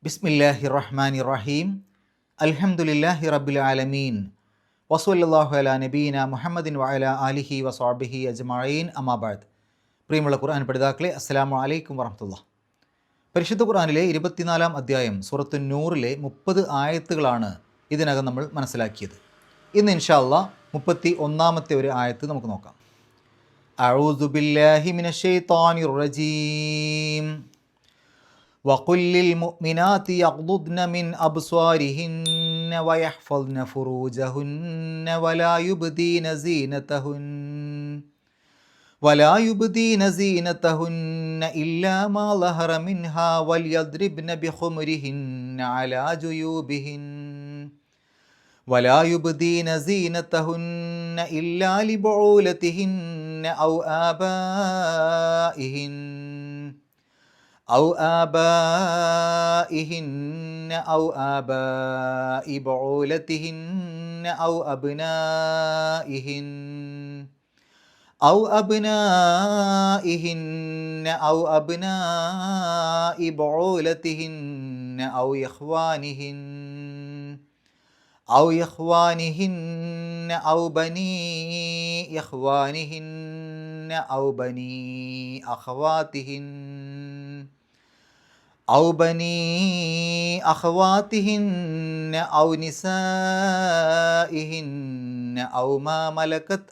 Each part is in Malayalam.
ബിസ്മില്ലാഹിർ റഹ്മാനിർ റഹീം. അൽഹംദുലില്ലാഹി റബ്ബിൽ ആലമീൻ. വസ്വല്ലല്ലാഹു അലാ നബീന മുഹമ്മദിൻ വഅലാ ആലിഹി വസ്വഹ്ബിഹി അജ്മഈൻ. അമ്മാ ബഅദ്. പ്രിയമുള്ള ഖുർആൻ പഠിതാക്കളെ, അസ്സലാമു അലൈക്കും വറഹ്മത്തുള്ളാഹി. പരിശുദ്ധ ഖുർആനിലെ 24-ാം അധ്യായം സൂറത്തു നൂറിലെ 30 ആയത്തുകളാണ് ഇതിനകം നമ്മൾ മനസ്സിലാക്കിയത്. ഇന്ന് ഇൻഷാ അല്ലാഹ് 31-ാമത്തെ ഒരു ആയത്ത് നമുക്ക് നോക്കാം. അഊദു ബില്ലാഹി മിനശ് ശൈത്വാനിർ റജീം. وقل للمؤمنات يغضضن من أبصارهن ويحفظن فروجهن ولا يبدين زينتهن إلا ما ظهر منها وليضربن بخمرهن على جيوبهن ولا يبدين زينتهن إلا لبعولتهن أو آبائهن أو آباء بعولتهن أو أبنائهن أو أبناء بعولتهن أو إخوانهن أو بني إخوانهن أو بني أخواتهن أو نسائهن أو ما ملكت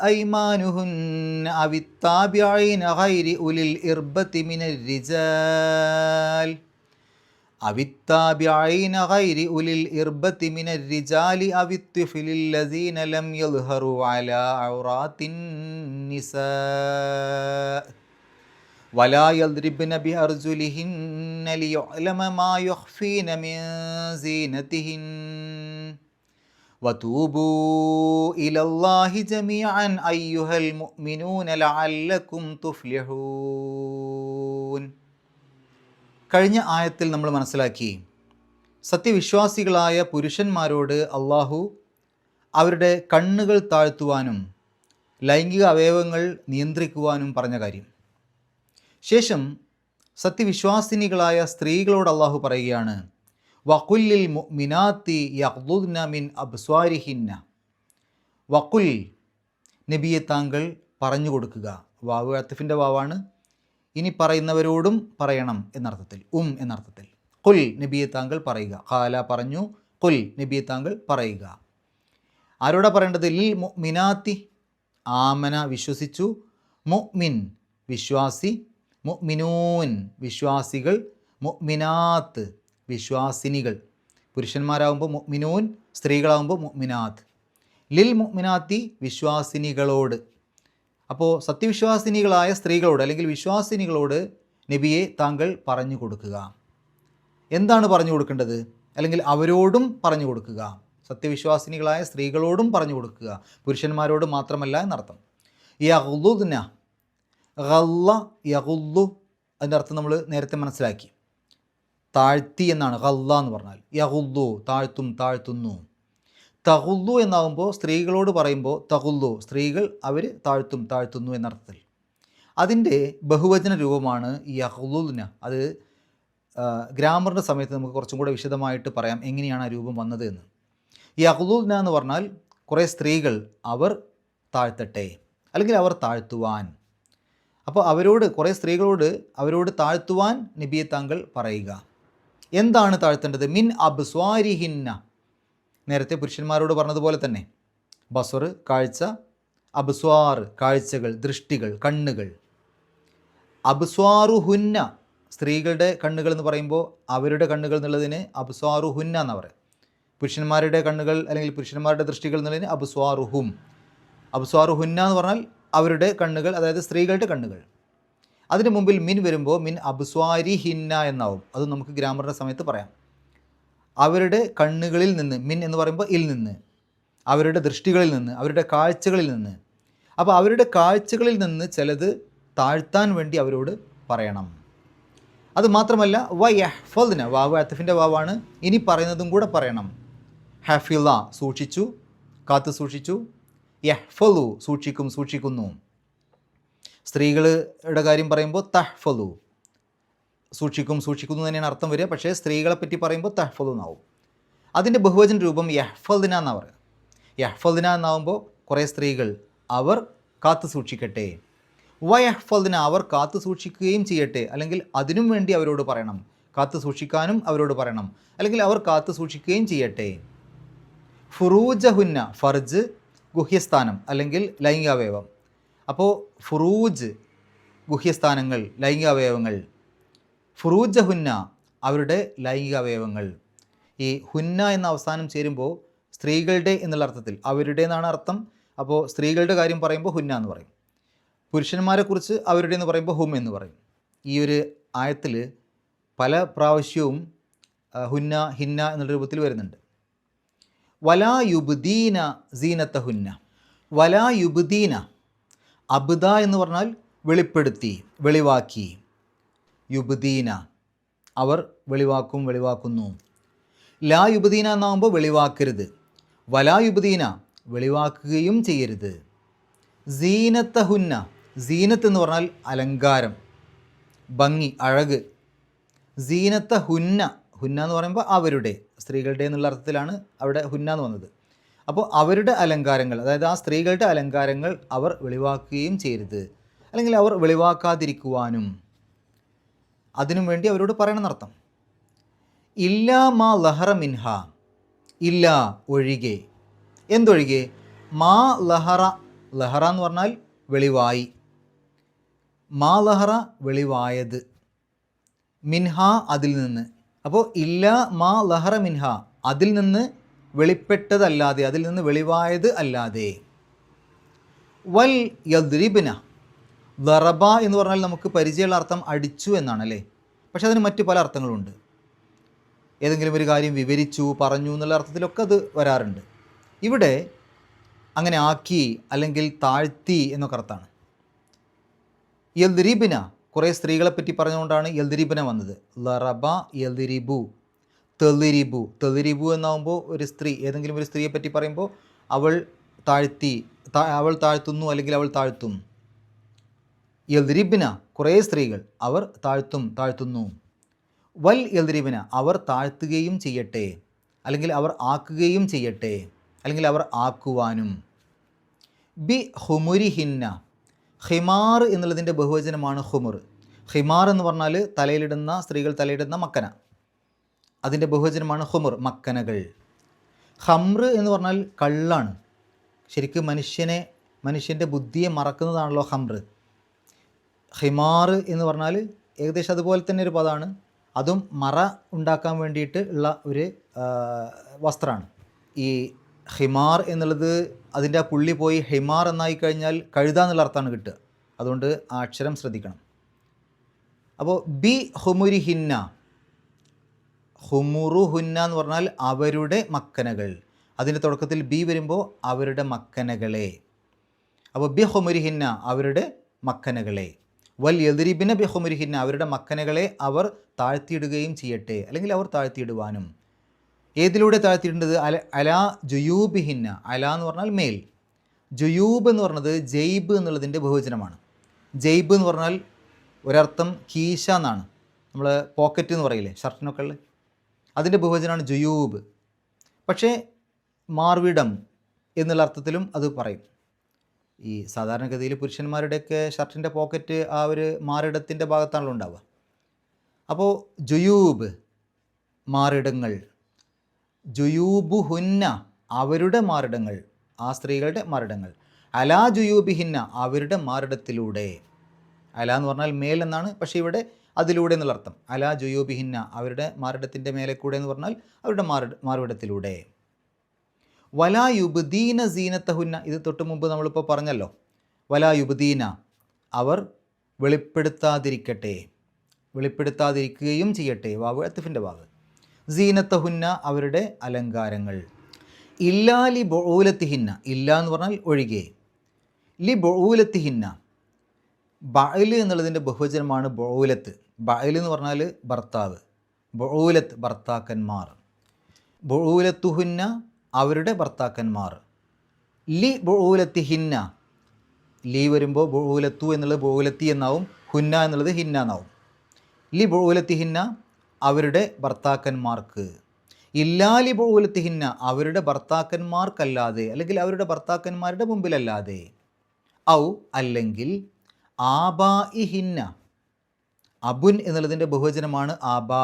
أيمانهن أو التابعين غير أولي الإربة من الرجال أو الطفل الذين لم يظهروا على عورات النساء ولا يضربن بأرجلهن ليعلم ما يخفين من زينتهن وتوبوا إلى الله جميعا أيها المؤمنون لعلكم تفلحون. കഴിഞ്ഞ ആയത്തിൽ നമ്മൾ മനസ്സിലാക്കി, സത്യവിശ്വാസികളായ പുരുഷന്മാരോട് അള്ളാഹു അവരുടെ കണ്ണുകൾ താഴ്ത്തുവാനും ലൈംഗിക അവയവങ്ങൾ നിയന്ത്രിക്കുവാനും പറഞ്ഞ കാര്യം. ശേഷം സത്യവിശ്വാസിനികളായ സ്ത്രീകളോട് അള്ളാഹു പറയുകയാണ്, വഖുല്ലിൽ മുഅ്മിനാത്തി യഗ്ദുദ്ന മിൻ അബ്സ്വാരിഹിന്ന. വഖുൽ, നബിയെ താങ്കൾ പറഞ്ഞു കൊടുക്കുക. വാവ് അത്ഫിൻ്റെ വാവാണ്. ഇനി പറയുന്നവരോടും പറയണം എന്നർത്ഥത്തിൽ, എന്നർത്ഥത്തിൽ. ഖുൽ, നബിയെ താങ്കൾ പറയുക. ഖാല, പറഞ്ഞു. ഖുൽ, നബിയെ താങ്കൾ പറയുക. ആരോടാ പറയേണ്ടത്? ലിൽ മുഅ്മിനാത്തി, ആമന വിശ്വസിച്ചു, മുഅ്മിൻ വിശ്വാസി, മുഅ്മിനൂൻ വിശ്വാസികൾ, മുഅ്മിനാത്ത് വിശ്വാസിനികൾ. പുരുഷന്മാരാകുമ്പോൾ മുഅ്മിനൂൻ, സ്ത്രീകളാകുമ്പോൾ മുഅ്മിനാത്ത്. ലിൽ മുഅ്മിനാത്തി വിശ്വാസിനികളോട്. അപ്പോൾ സത്യവിശ്വാസിനികളായ സ്ത്രീകളോട് അല്ലെങ്കിൽ വിശ്വാസിനികളോട് നബിയെ താങ്കൾ പറഞ്ഞു കൊടുക്കുക. എന്താണ് പറഞ്ഞു കൊടുക്കേണ്ടത്? അല്ലെങ്കിൽ അവരോടും പറഞ്ഞു കൊടുക്കുക. സത്യവിശ്വാസിനികളായ സ്ത്രീകളോടും പറഞ്ഞു കൊടുക്കുക, പുരുഷന്മാരോട് മാത്രമല്ല എന്നർത്ഥം. യഗ്ദുദ്ന, ഗല്ല യഗുല്ലു, അതിൻ്റെ അർത്ഥം നമ്മൾ നേരത്തെ മനസ്സിലാക്കി. താഴ്ത്തി എന്നാണ് ഗല്ല എന്ന് പറഞ്ഞാൽ. യഗുല്ലു, താഴ്ത്തുന്നു. തഗുല്ലു എന്നാകുമ്പോൾ സ്ത്രീകളോട് പറയുമ്പോൾ തഗുല്ലു, സ്ത്രീകൾ അവർ താഴ്ത്തുന്നു എന്നർത്ഥത്തിൽ. അതിൻ്റെ ബഹുവചന രൂപമാണ് യഗ്ദുദ്ന. അത് ഗ്രാമറിൻ്റെ സമയത്ത് നമുക്ക് കുറച്ചും കൂടെ വിശദമായിട്ട് പറയാം എങ്ങനെയാണ് ആ രൂപം വന്നത് എന്ന്. യഗ്ദുദ്ന എന്ന് പറഞ്ഞാൽ കുറേ സ്ത്രീകൾ അവർ താഴ്ത്തട്ടെ, അല്ലെങ്കിൽ അവർ താഴ്ത്തുവാൻ. അപ്പോൾ കുറേ സ്ത്രീകളോട് അവരോട് താഴ്ത്തുവാൻ നബിയെ താങ്കൾ പറയുക. എന്താണ് താഴ്ത്തേണ്ടത്? മിൻ അബ്സ്വാരിഹിന്ന, നേരത്തെ പുരുഷന്മാരോട് പറഞ്ഞതുപോലെ തന്നെ. ബസ്വർ കാഴ്ച, അബ്സ്വാർ കാഴ്ചകൾ, ദൃഷ്ടികൾ, കണ്ണുകൾ. അബ്സ്വാറുഹുന്ന സ്ത്രീകളുടെ കണ്ണുകൾ എന്ന് പറയുമ്പോൾ അവരുടെ കണ്ണുകൾ എന്നുള്ളതിന് അബ്സ്വാറുഹുന്ന എന്ന് പറയാം. പുരുഷന്മാരുടെ കണ്ണുകൾ അല്ലെങ്കിൽ പുരുഷന്മാരുടെ ദൃഷ്ടികൾ എന്നുള്ളതിന് അബ്സ്വാറുഹും. അബ്സ്വാറുഹുന്ന എന്ന് പറഞ്ഞാൽ അവരുടെ കണ്ണുകൾ, അതായത് സ്ത്രീകളുടെ കണ്ണുകൾ. അതിന് മുമ്പിൽ മിൻ വരുമ്പോൾ മിൻ അബ്സ്വാരിഹിന്ന എന്നാവും. അത് നമുക്ക് ഗ്രാമറിൻ്റെ സമയത്ത് പറയാം. അവരുടെ കണ്ണുകളിൽ നിന്ന്, മിൻ എന്ന് പറയുമ്പോൾ ഇൽ നിന്ന്, അവരുടെ ദൃഷ്ടികളിൽ നിന്ന്, അവരുടെ കാഴ്ചകളിൽ നിന്ന്. അപ്പോൾ അവരുടെ കാഴ്ചകളിൽ നിന്ന് ചിലത് താഴ്ത്താൻ വേണ്ടി അവരോട് പറയണം. അതുമാത്രമല്ല വയഹ്ഫദ്ന, വാവ് അത്ഫിൻ്റെ വാവാണ്. ഇനി പറയുന്നതും കൂടെ പറയണം. ഹഫിള സൂക്ഷിച്ചു, കാത്തു സൂക്ഷിച്ചു. യഹ്ഫലു സൂക്ഷിക്കുന്നു. സ്ത്രീകളുടെ കാര്യം പറയുമ്പോൾ തഹ്ഫലു, സൂക്ഷിക്കുന്നു തന്നെയാണ് അർത്ഥം വരിക. പക്ഷേ സ്ത്രീകളെ പറ്റി പറയുമ്പോൾ തഹ്ഫദു എന്നാവും. അതിൻ്റെ ബഹുവചന രൂപം യഹ്ഫദ്ന എന്നാണ് പറയുക. യഹ്ഫദ്ന എന്നാവുമ്പോൾ കുറേ സ്ത്രീകൾ അവർ കാത്തു സൂക്ഷിക്കട്ടെ. വയഹ്ഫദ്ന അവർ കാത്തു സൂക്ഷിക്കുകയും ചെയ്യട്ടെ, അല്ലെങ്കിൽ അതിനും വേണ്ടി അവരോട് പറയണം, കാത്തു സൂക്ഷിക്കാനും അവരോട് പറയണം, അല്ലെങ്കിൽ അവർ കാത്തു സൂക്ഷിക്കുകയും ചെയ്യട്ടെ. ഫുറൂജഹുന്ന ഫർജ് ഗുഹ്യസ്ഥാനം അല്ലെങ്കിൽ ലൈംഗികാവയവം. അപ്പോൾ ഫുറൂജ് ഗുഹ്യസ്ഥാനങ്ങൾ, ലൈംഗികാവയവങ്ങൾ. ഫുറൂജഹുന്ന അവരുടെ ലൈംഗികാവയവങ്ങൾ. ഈ ഹുന്ന എന്ന അവസാനം ചേരുമ്പോൾ സ്ത്രീകളുടെ എന്നുള്ള അർത്ഥത്തിൽ അവരുടെ എന്നാണ് അർത്ഥം. അപ്പോൾ സ്ത്രീകളുടെ കാര്യം പറയുമ്പോൾ ഹുന്ന എന്ന് പറയും, പുരുഷന്മാരെക്കുറിച്ച് അവരുടെ എന്ന് പറയുമ്പോൾ ഹും എന്ന് പറയും. ഈ ഒരു ആയത്തിൽ പല പ്രാവശ്യവും ഹുന്ന ഹിന്ന എന്നുള്ള രൂപത്തിൽ വരുന്നുണ്ട്. വലാ യുബ്ദീന സീനത്തഹുന്ന. വലാ യുബ്ദീന, അബ്ദ എന്ന് പറഞ്ഞാൽ വെളിപ്പെടുത്തി, വെളിവാക്കി. യുബ്ദീന അവർ വെളിവാക്കും, വെളിവാക്കുന്നു. ലാ യുബ്ദീന എന്നാകുമ്പോൾ വെളിവാക്കരുത്. വലാ യുബ്ദീന വെളിവാക്കുകയും ചെയ്യരുത്. സീനത്തഹുന്ന, സീനത്ത് എന്ന് പറഞ്ഞാൽ അലങ്കാരം, ഭംഗി, അഴക്. സീനത്തഹുന്ന, ഹുന്ന എന്ന് പറയുമ്പോൾ അവരുടെ, സ്ത്രീകളുടെ എന്നുള്ള അർത്ഥത്തിലാണ് അവിടെ ഹുന്ന എന്ന് വന്നത്. അപ്പോൾ അവരുടെ അലങ്കാരങ്ങൾ, അതായത് ആ സ്ത്രീകളുടെ അലങ്കാരങ്ങൾ അവർ വെളിവാക്കുകയും ചെയ്യരുത്, അല്ലെങ്കിൽ അവർ വെളിവാക്കാതിരിക്കുവാനും അതിനും വേണ്ടി അവരോട് പറയണമെന്നർത്ഥം. ഇല്ലാ മാ ലഹറ മിൻഹ, ഇല്ല ഒഴികെ. എന്തൊഴികെ? മാ ലഹറ, ലഹറ എന്ന് പറഞ്ഞാൽ വെളിവായി, മാ ലഹറ വെളിവായത്, മിൻഹ അതിൽ നിന്ന്. അപ്പോൾ ഇല്ല മാ ലഹറ മിൻഹ അതിൽ നിന്ന് വെളിപ്പെട്ടതല്ലാതെ, അതിൽ നിന്ന് വെളിവായത് അല്ലാതെ. വൽ യദ്രിബ്ന, ദറബ എന്ന് പറഞ്ഞാൽ നമുക്ക് പരിചയമുള്ള അർത്ഥം അടിച്ചു എന്നാണ് അല്ലേ, പക്ഷെ അതിന് മറ്റു പല അർത്ഥങ്ങളുണ്ട്. ഏതെങ്കിലും ഒരു കാര്യം വിവരിച്ചു, പറഞ്ഞു എന്നുള്ള അർത്ഥത്തിലൊക്കെ അത് വരാറുണ്ട്. ഇവിടെ അങ്ങനെ ആക്കി അല്ലെങ്കിൽ താഴ്ത്തി എന്നൊക്കെ അർത്ഥമാണ്. യദ്രിബിന, കുറേ സ്ത്രീകളെപ്പറ്റി പറഞ്ഞുകൊണ്ടാണ് യദ്രിബിന വന്നത്. ലറബ യദ്രിബു, തെളിരിബു. തെളിരിബു എന്നാകുമ്പോൾ ഒരു സ്ത്രീ, ഏതെങ്കിലും ഒരു സ്ത്രീയെ പറ്റി പറയുമ്പോൾ അവൾ താഴ്ത്തി, അവൾ താഴ്ത്തുന്നു അല്ലെങ്കിൽ അവൾ താഴ്ത്തും. യദ്രിബിന കുറേ സ്ത്രീകൾ, അവർ താഴ്ത്തുന്നു. വൽ യദ്രിബിന അവർ താഴ്ത്തുകയും ചെയ്യട്ടെ, അല്ലെങ്കിൽ അവർ ആക്കുകയും ചെയ്യട്ടെ, അല്ലെങ്കിൽ അവർ ആക്കുവാനും. ബി ഹുമുരിഹിന്ന, ഹിമാർ എന്നുള്ളതിൻ്റെ ബഹുവചനമാണ് ഹുമുർ. ഹിമാർ എന്ന് പറഞ്ഞാൽ തലയിലിടുന്ന, സ്ത്രീകൾ തലയിടുന്ന മക്കന, അതിൻ്റെ ബഹുവചനമാണ് ഹുമുർ, മക്കനകൾ. ഹംറ് എന്ന് പറഞ്ഞാൽ കള്ളാണ്. ശരിക്കും മനുഷ്യൻ്റെ ബുദ്ധിയെ മറക്കുന്നതാണല്ലോ ഹംറ്. ഹിമാർ എന്ന് പറഞ്ഞാൽ ഏകദേശം അതുപോലെ തന്നെ ഒരു പദമാണ്. അതും മറ ഉണ്ടാക്കാൻ വേണ്ടിയിട്ട് ഉള്ള ഒരു വസ്ത്രമാണ്. ഈ ഹിമാർ എന്നുള്ളത് അതിൻ്റെ ആ പുള്ളി പോയി ഹിമാർ എന്നായി കഴിഞ്ഞാൽ കഴുത എന്നുള്ള അർത്ഥമാണ് കിട്ടുക. അതുകൊണ്ട് ആ അക്ഷരം ശ്രദ്ധിക്കണം. അപ്പോൾ ബി ഹുമുരിഹിന്ന, ഹുമുറുഹുന്ന എന്ന് പറഞ്ഞാൽ അവരുടെ മക്കനകൾ. അതിൻ്റെ തുടക്കത്തിൽ ബി വരുമ്പോൾ അവരുടെ മക്കനകളെ. അപ്പോൾ ബി ഹുമുരിഹിന്ന അവരുടെ മക്കനകളെ. വൽ യദ്രിബിന ബി ഹുമുരിഹിന്ന അവരുടെ മക്കനകളെ അവർ താഴ്ത്തിയിടുകയും ചെയ്യട്ടെ, അല്ലെങ്കിൽ അവർ താഴ്ത്തിയിടുവാനും. ഏതിലൂടെ താഴ്ത്തിയിടേണ്ടത്? അലാ ജുയൂബിഹിന്ന. അല എന്ന് പറഞ്ഞാൽ മേൽ. ജുയൂബ് എന്ന് പറഞ്ഞത് ജെയ്ബ് എന്നുള്ളതിൻ്റെ ബഹുവചനമാണ്. ജെയ്ബ് എന്ന് പറഞ്ഞാൽ ഒരർത്ഥം കീശ എന്നാണ്. നമ്മൾ പോക്കറ്റ് എന്ന് പറയില്ലേ ഷർട്ടിനൊക്കെ ഉള്ളത്, അതിൻ്റെ ബഹുവചനമാണ് ജുയൂബ്. പക്ഷേ മാർവിടം എന്നുള്ള അർത്ഥത്തിലും അത് പറയും. ഈ സാധാരണഗതിയിൽ പുരുഷന്മാരുടെയൊക്കെ ഷർട്ടിൻ്റെ പോക്കറ്റ് ആ ഒരു മാറിടത്തിൻ്റെ ഭാഗത്താണല്ലോ ഉണ്ടാവുക. അപ്പോൾ ജുയൂബ് മാറിടങ്ങൾ, ജുയൂബുഹുന്ന അവരുടെ മാറിടങ്ങൾ, ആ സ്ത്രീകളുടെ മാറിടങ്ങൾ. അലാ ജുയൂബിഹിന്ന അവരുടെ മാറിടത്തിലൂടെ. അല എന്ന് പറഞ്ഞാൽ മേൽ എന്നാണ്, പക്ഷേ ഇവിടെ അതിലൂടെ എന്നുള്ള അർത്ഥം. അലാ ജുയൂബിഹിന്ന അവരുടെ മാറിടത്തിൻ്റെ മേലെ കൂടെ എന്ന് പറഞ്ഞാൽ അവരുടെ മാറിടത്തിലൂടെ. വലാ യുബ്ദീന സീനത്തഹുന്ന, ഇത് തൊട്ട് മുമ്പ് നമ്മളിപ്പോൾ പറഞ്ഞല്ലോ. വലാ യുബ്ദീന അവർ വെളിപ്പെടുത്താതിരിക്കട്ടെ, വെളിപ്പെടുത്താതിരിക്കുകയും ചെയ്യട്ടെ. വാവ് അത്ഫിൻ്റെ വാവ്. സീനത്തഹുന്ന അവരുടെ അലങ്കാരങ്ങൾ. ഇല്ലാ ലി ബുഊലത്തിഹിന്ന, ഇല്ല എന്ന് പറഞ്ഞാൽ ഒഴികെ. ലി ബുഊലത്തിഹിന്ന, ബഅൽ എന്നുള്ളതിൻ്റെ ബഹുവചനമാണ് ബുഊലത്ത്. ബഅൽ എന്ന് പറഞ്ഞാൽ ഭർത്താവ്, ബുഊലത്ത് ഭർത്താക്കന്മാർ. ബുഊലത്തുഹുന്ന അവരുടെ ഭർത്താക്കന്മാർ. ലി ബുഊലത്തിഹിന്ന, ലി വരുമ്പോൾ ബുഊലത്തു എന്നുള്ളത് ബുഊലത്തി എന്നാവും, ഹുന്ന എന്നുള്ളത് ഹിന്ന എന്നാവും. ലി ബുഊലത്തിഹിന്ന അവരുടെ ഭർത്താക്കന്മാർക്ക്, ഇല്ലാ ലി ബുഊലത്തിഹിന്ന അവരുടെ ഭർത്താക്കന്മാർക്കല്ലാതെ, അല്ലെങ്കിൽ അവരുടെ ഭർത്താക്കന്മാരുടെ മുമ്പിലല്ലാതെ, ഔ അല്ലെങ്കിൽ ആബാഇഹിന്ന, അബുൻ എന്നുള്ളതിൻ്റെ ബഹുവചനമാണ് ആബാ.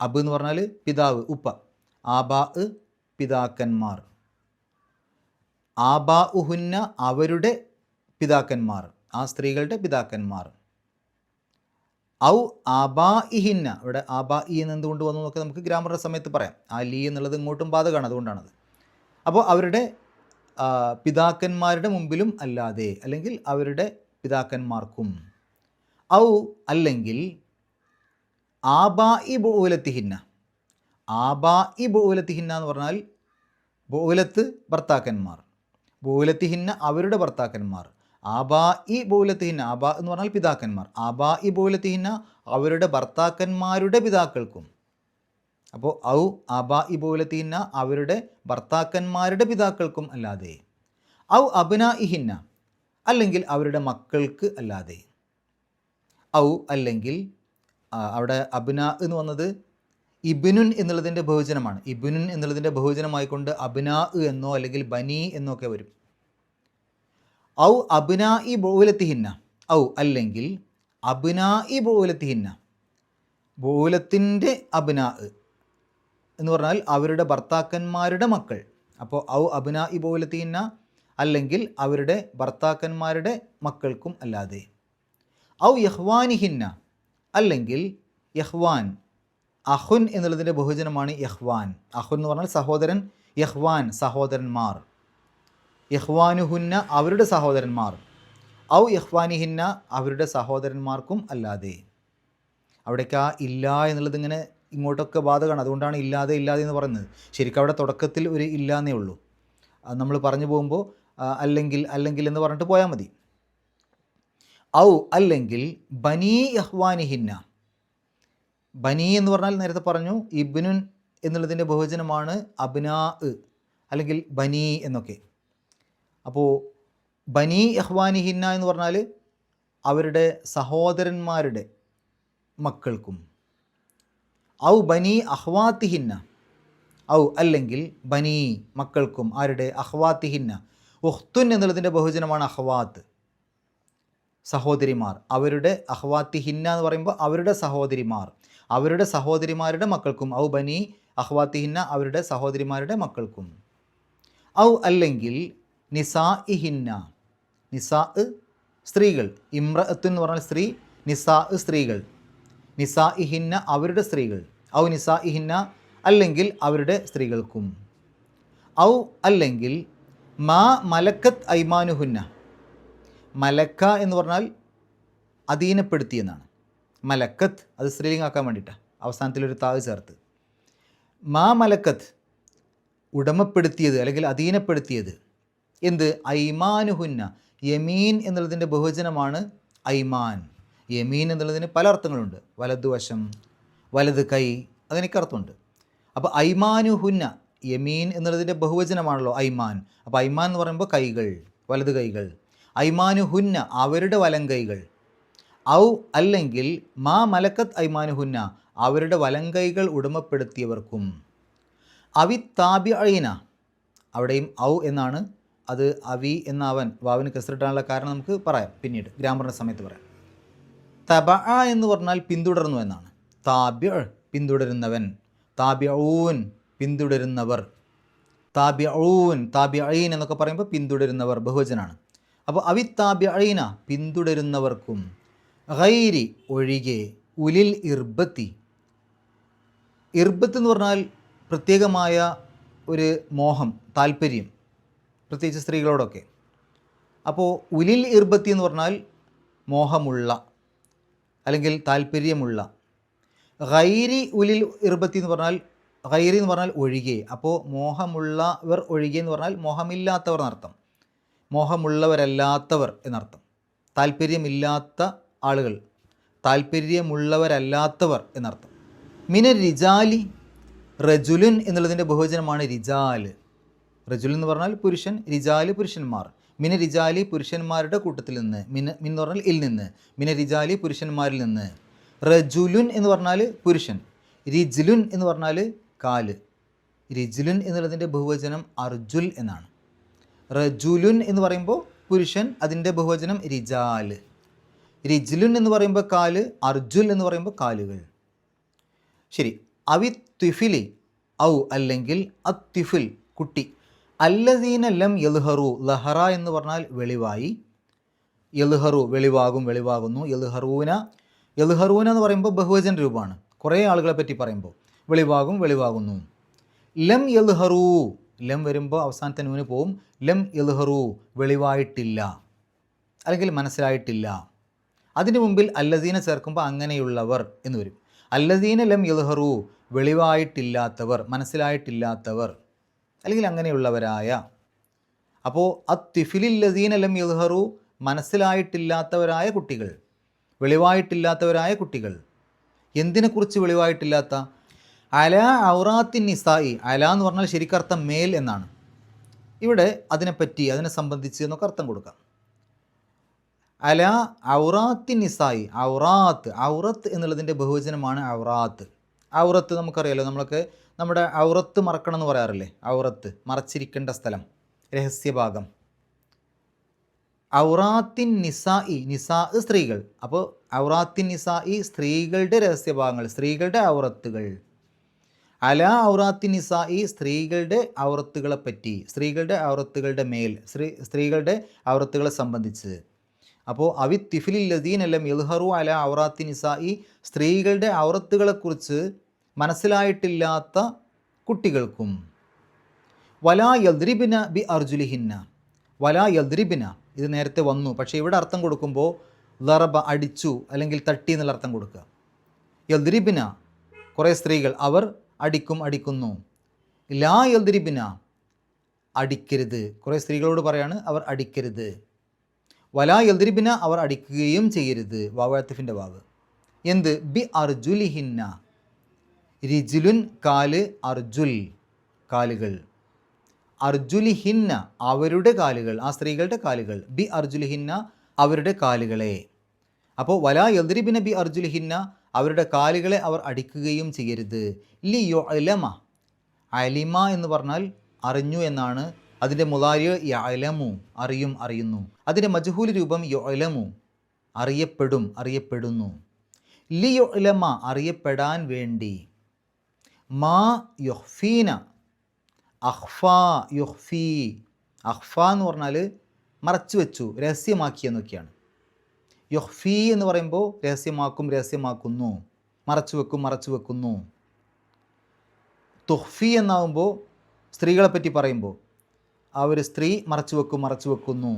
അബ് എന്ന് പറഞ്ഞാൽ പിതാവ്, ഉപ്പ. ആബാ പിതാക്കന്മാർ. ആബാ ഉഹുന്ന അവരുടെ പിതാക്കന്മാർ, ആ സ്ത്രീകളുടെ പിതാക്കന്മാർ. ഔ ആബാ ഇഹിന്ന, ഇവിടെ ആബാ ഇ എന്ന് എന്തുകൊണ്ട് വന്നു എന്നൊക്കെ നമുക്ക് ഗ്രാമറിൻ്റെ സമയത്ത് പറയാം. ആ ലീ എന്നുള്ളത് ഇങ്ങോട്ടും ബാധകമാണ്, അതുകൊണ്ടാണത്. അപ്പോൾ അവരുടെ പിതാക്കന്മാരുടെ മുമ്പിലും അല്ലാതെ, അല്ലെങ്കിൽ അവരുടെ പിതാക്കന്മാർക്കും. ഔ അല്ലെങ്കിൽ ആബാ ഇ ബുഊലത്തിഹിന്ന, ആബാ ഇ ബുഊലത്തിഹിന്ന എന്ന് പറഞ്ഞാൽ ബുഊലത്ത് ഭർത്താക്കന്മാർ, ബുഊലത്തിഹിന്ന അവരുടെ ഭർത്താക്കന്മാർ. ആബാ ഇ ബുഊലത്തിഹിന്ന, ആബാ എന്ന് പറഞ്ഞാൽ പിതാക്കന്മാർ. ആബാ ഇ ബുഊലത്തിഹിന്ന അവരുടെ ഭർത്താക്കന്മാരുടെ പിതാക്കൾക്കും. അപ്പോൾ ഔ ആബാ ഇ ബുഊലത്തിഹിന്ന അവരുടെ ഭർത്താക്കന്മാരുടെ പിതാക്കൾക്കും അല്ലാതെ. ഔ അബ്നാ ഇഹിന്ന അല്ലെങ്കിൽ അവരുടെ മക്കൾക്ക് അല്ലാതെ. ഔ അല്ലെങ്കിൽ അവിടെ അബ്നാ എന്ന് വന്നത് ഇബ്നുൻ എന്നുള്ളതിൻ്റെ ബഹുവചനമാണ്. ഇബ്നുൻ എന്നുള്ളതിൻ്റെ ബഹുവചനമായിക്കൊണ്ട് അബ്നാ എന്നോ അല്ലെങ്കിൽ ബനി എന്നോ ഒക്കെ വരും. ഔ അബ്നാ ഇ ബുഊലത്തിഹിന്ന, ഔ അല്ലെങ്കിൽ അബ്നാ ഇ ബുഊലത്തിഹിന്ന, ബുഊലത്തിൻ്റെ അബ്നാ എന്ന് പറഞ്ഞാൽ അവരുടെ ഭർത്താക്കന്മാരുടെ മക്കൾ. അപ്പോൾ ഔ അബ്നാ ഇ ബുഊലത്തിഹിന്ന അല്ലെങ്കിൽ അവരുടെ ഭർത്താക്കന്മാരുടെ മക്കൾക്കും അല്ലാതെ. ഔ യഹ്വാനിഹിന്ന അല്ലെങ്കിൽ യഹ്വാൻ, അഹുൻ എന്നുള്ളതിൻ്റെ ബഹുവചനമാണ് യഹ്വാൻ. അഹുൻ എന്ന് പറഞ്ഞാൽ സഹോദരൻ, യഹ്വാൻ സഹോദരന്മാർ. യഹ്വാനുഹുന്ന അവരുടെ സഹോദരന്മാർ. ഔ യഹ്വാനിഹിന്ന അവരുടെ സഹോദരന്മാർക്കും അല്ലാതെ. അവിടേക്ക് ആ ഇല്ല എന്നുള്ളത് ഇങ്ങനെ ഇങ്ങോട്ടൊക്കെ ബാധകമാണ്, അതുകൊണ്ടാണ് ഇല്ലാതെ ഇല്ലാതെ എന്ന് പറയുന്നത്. ശരിക്കും അവിടെ തുടക്കത്തിൽ ഒരു ഇല്ല എന്നേ ഉള്ളൂ. നമ്മൾ പറഞ്ഞു പോകുമ്പോൾ അല്ലെങ്കിൽ അല്ലെങ്കിൽ എന്ന് പറഞ്ഞിട്ട് പോയാൽ മതി. ഔ അല്ലെങ്കിൽ ബനി യഹ്വാനിഹിന്ന, ബനി എന്ന് പറഞ്ഞാൽ നേരത്തെ പറഞ്ഞു ഇബ്നുൻ എന്നുള്ളതിൻ്റെ ബഹുവചനമാണ് അബ്നാ അല്ലെങ്കിൽ ബനി എന്നൊക്കെ. അപ്പോൾ ബനി യഹ്വാനിഹിന്ന എന്ന് പറഞ്ഞാൽ അവരുടെ സഹോദരന്മാരുടെ മക്കൾക്കും. ഔ ബനി അഹ്വാത്തിഹിന്ന, ഔ അല്ലെങ്കിൽ ബനി മക്കൾക്കും, ആരുടെ അഹ്വാത്തിഹിന്ന. ഉഖ്തുൻ എന്നുള്ളതിൻ്റെ ബഹുവചനമാണ് അഹ്വാത്ത്, സഹോദരിമാർ. അവരുടെ അഹ്വാത്തിഹിന്ന എന്ന് പറയുമ്പോൾ അവരുടെ സഹോദരിമാർ, അവരുടെ സഹോദരിമാരുടെ മക്കൾക്കും. ഔ ബനി അഹ്വാത്തിഹിന്ന അവരുടെ സഹോദരിമാരുടെ മക്കൾക്കും. ഔ അല്ലെങ്കിൽ നിസാ ഇഹിന്ന, നിസാ സ്ത്രീകൾ. ഇമ്രഅത്ത് എന്ന് പറഞ്ഞാൽ സ്ത്രീ, നിസാ സ്ത്രീകൾ. നിസാ ഇഹിന്ന അവരുടെ സ്ത്രീകൾ. ഔ നിസാ ഇഹിന്ന അല്ലെങ്കിൽ അവരുടെ സ്ത്രീകൾക്കും. ഔ അല്ലെങ്കിൽ മാ മലക്കത്ത് ഐമാനുഹുന്ന, മലക്ക എന്ന് പറഞ്ഞാൽ അധീനപ്പെടുത്തിയെന്നാണ്. മലക്കത്ത് അത് സ്ത്രീലിംഗാക്കാൻ വേണ്ടിയിട്ടാണ് അവസാനത്തിലൊരു താവ് ചേർത്ത്. മാ മലക്കത്ത് ഉടമപ്പെടുത്തിയത് അല്ലെങ്കിൽ അധീനപ്പെടുത്തിയത്. എന്ത്? ഐമാനുഹുന്ന, യമീൻ എന്നുള്ളതിൻ്റെ ബഹുവചനമാണ് ഐമാൻ. യമീൻ എന്നുള്ളതിന് പല അർത്ഥങ്ങളുണ്ട്. വലതുവശം, വലത് കൈ, അതിനൊക്കെ അർത്ഥമുണ്ട്. അപ്പോൾ ഐമാനുഹുന്ന, യമീൻ എന്നുള്ളതിൻ്റെ ബഹുവചനമാണല്ലോ ഐമാൻ. അപ്പോൾ ഐമാൻ എന്ന് പറയുമ്പോൾ കൈകൾ, വലത് കൈകൾ. ഐമാനുഹുന്ന അവരുടെ വലം കൈകൾ. ഔ അല്ലെങ്കിൽ മാ മലക്കത്ത് ഐമാനുഹുന്ന അവരുടെ വലങ്കൈകൾ ഉടമപ്പെടുത്തിയവർക്കും. അവി താബിഅീന, അവിടെയും ഔ എന്നാണ്. അത് അവി എന്ന അവൻ വാവിന് കസറിട്ടാനുള്ള കാരണം നമുക്ക് പറയാം, പിന്നീട് ഗ്രാമറിൻ്റെ സമയത്ത് പറയാം. തബഅ എന്ന് പറഞ്ഞാൽ പിന്തുടർന്നു എന്നാണ്. താബിഅ പിന്തുടരുന്നവൻ, താബിഊൻ പിന്തുടരുന്നവർ, താബിഊൻ താബിഈൻ എന്നൊക്കെ പറയുമ്പോൾ പിന്തുടരുന്നവർ ബഹുവചനാണ്. അപ്പോൾ അവി താബിഈന പിന്തുടരുന്നവർക്കും. ഗൈരി ഒഴികെ, ഉലിൽ ഇർബത്തി, ഇർബത്ത് എന്ന് പറഞ്ഞാൽ പ്രത്യേകമായ ഒരു മോഹം, താല്പര്യം, പ്രത്യേകിച്ച് സ്ത്രീകളോടൊക്കെ. അപ്പോൾ ഉലിൽ ഇർബത്തി എന്ന് പറഞ്ഞാൽ മോഹമുള്ള അല്ലെങ്കിൽ താല്പര്യമുള്ള. ഗൈരി ഉലിൽ ഇർബത്തി എന്ന് പറഞ്ഞാൽ, ഗൈരി എന്ന് പറഞ്ഞാൽ ഒഴികെ. അപ്പോൾ മോഹമുള്ളവർ ഒഴികെ എന്ന് പറഞ്ഞാൽ മോഹമില്ലാത്തവർ എന്നർത്ഥം, മോഹമുള്ളവരല്ലാത്തവർ എന്നർത്ഥം. താല്പര്യമില്ലാത്ത ആളുകൾ, താല്പര്യമുള്ളവരല്ലാത്തവർ എന്നർത്ഥം. മിന റിജാലി, റജുലുൻ എന്നുള്ളതിൻ്റെ ബഹുവചനമാണ് റിജാൽ. റജുൽ എന്ന് പറഞ്ഞാൽ പുരുഷൻ, റിജാല് പുരുഷന്മാർ. മിന റിജാലി പുരുഷന്മാരുടെ കൂട്ടത്തിൽ നിന്ന്, മിൻ എന്ന് പറഞ്ഞാൽ ഇൽ നിന്ന്, മിന റിജാലി പുരുഷന്മാരിൽ നിന്ന്. റജുലുൻ എന്ന് പറഞ്ഞാൽ പുരുഷൻ, റിജ്ലുൻ എന്ന് പറഞ്ഞാൽ കാല്. റിജ്ലുൻ എന്നുള്ളതിൻ്റെ ബഹുവചനം അർജുൽ എന്നാണ്. റജുലുൻ എന്ന് പറയുമ്പോൾ പുരുഷൻ, അതിൻ്റെ ബഹുവചനം റിജാൽ. റിജ്ലുൻ എന്ന് പറയുമ്പോൾ കാല്, അർജുൽ എന്ന് പറയുമ്പോൾ കാലുകൾ. ശരി. അവി ത്വിഫിലി ഔ അല്ലെങ്കിൽ അത്വിഫിൽ കുട്ടി. അല്ലദീന ലം യൽഹറു, ലഹറ എന്ന് പറഞ്ഞാൽ വെളിവായി, യൽഹറു വെളിവാകും, വെളിവാകുന്നു. യൽഹറൂന, യൽഹറൂന എന്ന് പറയുമ്പോൾ ബഹുവചന രൂപമാണ്, കുറേ ആളുകളെ പറ്റി പറയുമ്പോൾ വെളിവാകും, വെളിവാകുന്നു. ലം യൽഹറു, ലം വരുമ്പോൾ അവസാനത്തെ നൂന് പോവും. ലം യൽഹറു വെളിവായിട്ടില്ല അല്ലെങ്കിൽ മനസ്സിലായിട്ടില്ല. അതിന് മുമ്പിൽ അല്ലദീന ചേർക്കുമ്പോൾ അങ്ങനെയുള്ളവർ എന്ന് വരും. അല്ലദീന ലം യൽഹറു വെളിവായിട്ടില്ലാത്തവർ, മനസ്സിലായിട്ടില്ലാത്തവർ അല്ലെങ്കിൽ അങ്ങനെയുള്ളവരായ. അപ്പോൾ അത്വിഫിലില്ലദീന ലം യൽഹറു മനസ്സിലായിട്ടില്ലാത്തവരായ കുട്ടികൾ, വെളിവായിട്ടില്ലാത്തവരായ കുട്ടികൾ. എന്തിനെക്കുറിച്ച് വെളിവായിട്ടില്ലാത്ത? അല ഔറാത്തിൻ നിസായി, അല എന്ന് പറഞ്ഞാൽ ശരിക്കർത്ഥം മേൽ എന്നാണ്. ഇവിടെ അതിനെപ്പറ്റി, അതിനെ സംബന്ധിച്ച് എന്നൊക്കെ അർത്ഥം കൊടുക്കാം. അല ഔറാത്തിൻ നിസായി, ഔറാത്ത്, ഔറത്ത് എന്നുള്ളതിൻ്റെ ബഹുവചനമാണ് ഔറാത്ത്. ഔറത്ത് നമുക്കറിയാലോ, നമ്മളൊക്കെ നമ്മുടെ ഔറത്ത് മറക്കണം എന്ന് പറയാറില്ലേ? ഔറത്ത് മറച്ചിരിക്കേണ്ട സ്ഥലം, രഹസ്യഭാഗം. ഔറാത്തിൻ നിസായി, നിസാ സ്ത്രീകൾ. അപ്പോൾ ഔറാത്തിൻ നിസായി സ്ത്രീകളുടെ രഹസ്യഭാഗങ്ങൾ, സ്ത്രീകളുടെ ഔറത്തുകൾ. അല ഔറാത്തിൻ നിസായി സ്ത്രീകളുടെ ഔറത്തുകളെ പറ്റി, സ്ത്രീകളുടെ ഔറത്തുകളുടെ മേൽ, സ്ത്രീകളുടെ ഔറത്തുകളെ സംബന്ധിച്ച്. അപ്പോൾ അവി തിഫിലില്ലദീൻ ലം യൽഹറു അല ഔറാത്തിൻ നിസായി സ്ത്രീകളുടെ ഔറത്തുകളെക്കുറിച്ച് മനസ്സിലായിട്ടില്ലാത്ത കുട്ടികൾക്കും. വലാ യദ്രിബിന ബി അർജുലിഹിന്ന, വലാ യദ്രിബിന ഇത് നേരത്തെ വന്നു, പക്ഷേ ഇവിടെ അർത്ഥം കൊടുക്കുമ്പോൾ ദറബ അടിച്ചു അല്ലെങ്കിൽ തട്ടി എന്നുള്ള അർത്ഥം കൊടുക്കുക. യദ്രിബിന കുറേ സ്ത്രീകൾ, അവർ അടിക്കും, അടിക്കുന്നു. ലാ യദ്രിബിന അടിക്കരുത്, കുറേ സ്ത്രീകളോട് പറയാണ് അവർ അടിക്കരുത്. വലാ യദ്രിബിന അവർ അടിക്കുകയും ചെയ്യരുത്, വാവാത്തിഫിൻ്റെ വാവ്. എന്ത്? ബി അർജുലിഹിന്ന, റിജ്ലുൻ കാല്, അർജുൽ കാലുകൾ. അർജുലിഹിന്ന അവരുടെ കാലുകൾ, ആ സ്ത്രീകളുടെ കാലുകൾ. ബി അർജുലിഹിന്ന അവരുടെ കാലുകളെ. അപ്പോൾ വലാ യദ്രിബിന ബി അർജുലിഹിന്ന അവരുടെ കാലുകളെ അവർ അടിക്കുകയും ചെയ്യരുത്. ലി യുഅലമ, അലിമ എന്ന് പറഞ്ഞാൽ അറിഞ്ഞു എന്നാണ്. അതിൻ്റെ മുളാരി യഅലമു, അറിയും, അറിയുന്നു. അതിൻ്റെ മജ്ഹൂൽ രൂപം യുഅലമു, അറിയപ്പെടും, അറിയപ്പെടുന്നു. ലി യുഅലമ അറിയപ്പെടാൻ വേണ്ടി. മാ യുഖ്ഫീന, അഖ്ഫ യുഖ്ഫി, അഖ്ഫ എന്ന് പറഞ്ഞാൽ മറച്ചു വെച്ചു, രഹസ്യമാക്കി എന്നൊക്കെയാണ്. യുഖ്ഫി എന്ന് പറയുമ്പോൾ രഹസ്യമാക്കും, രഹസ്യമാക്കുന്നു. മറച്ചു വെക്കും, മറച്ചു വെക്കുന്നു. തുഖ്ഫി എന്നാവുമ്പോൾ സ്ത്രീകളെപ്പറ്റി പറയുമ്പോൾ ആ ഒരു സ്ത്രീ മറച്ചു വെക്കും, മറച്ചു വെക്കുന്നു.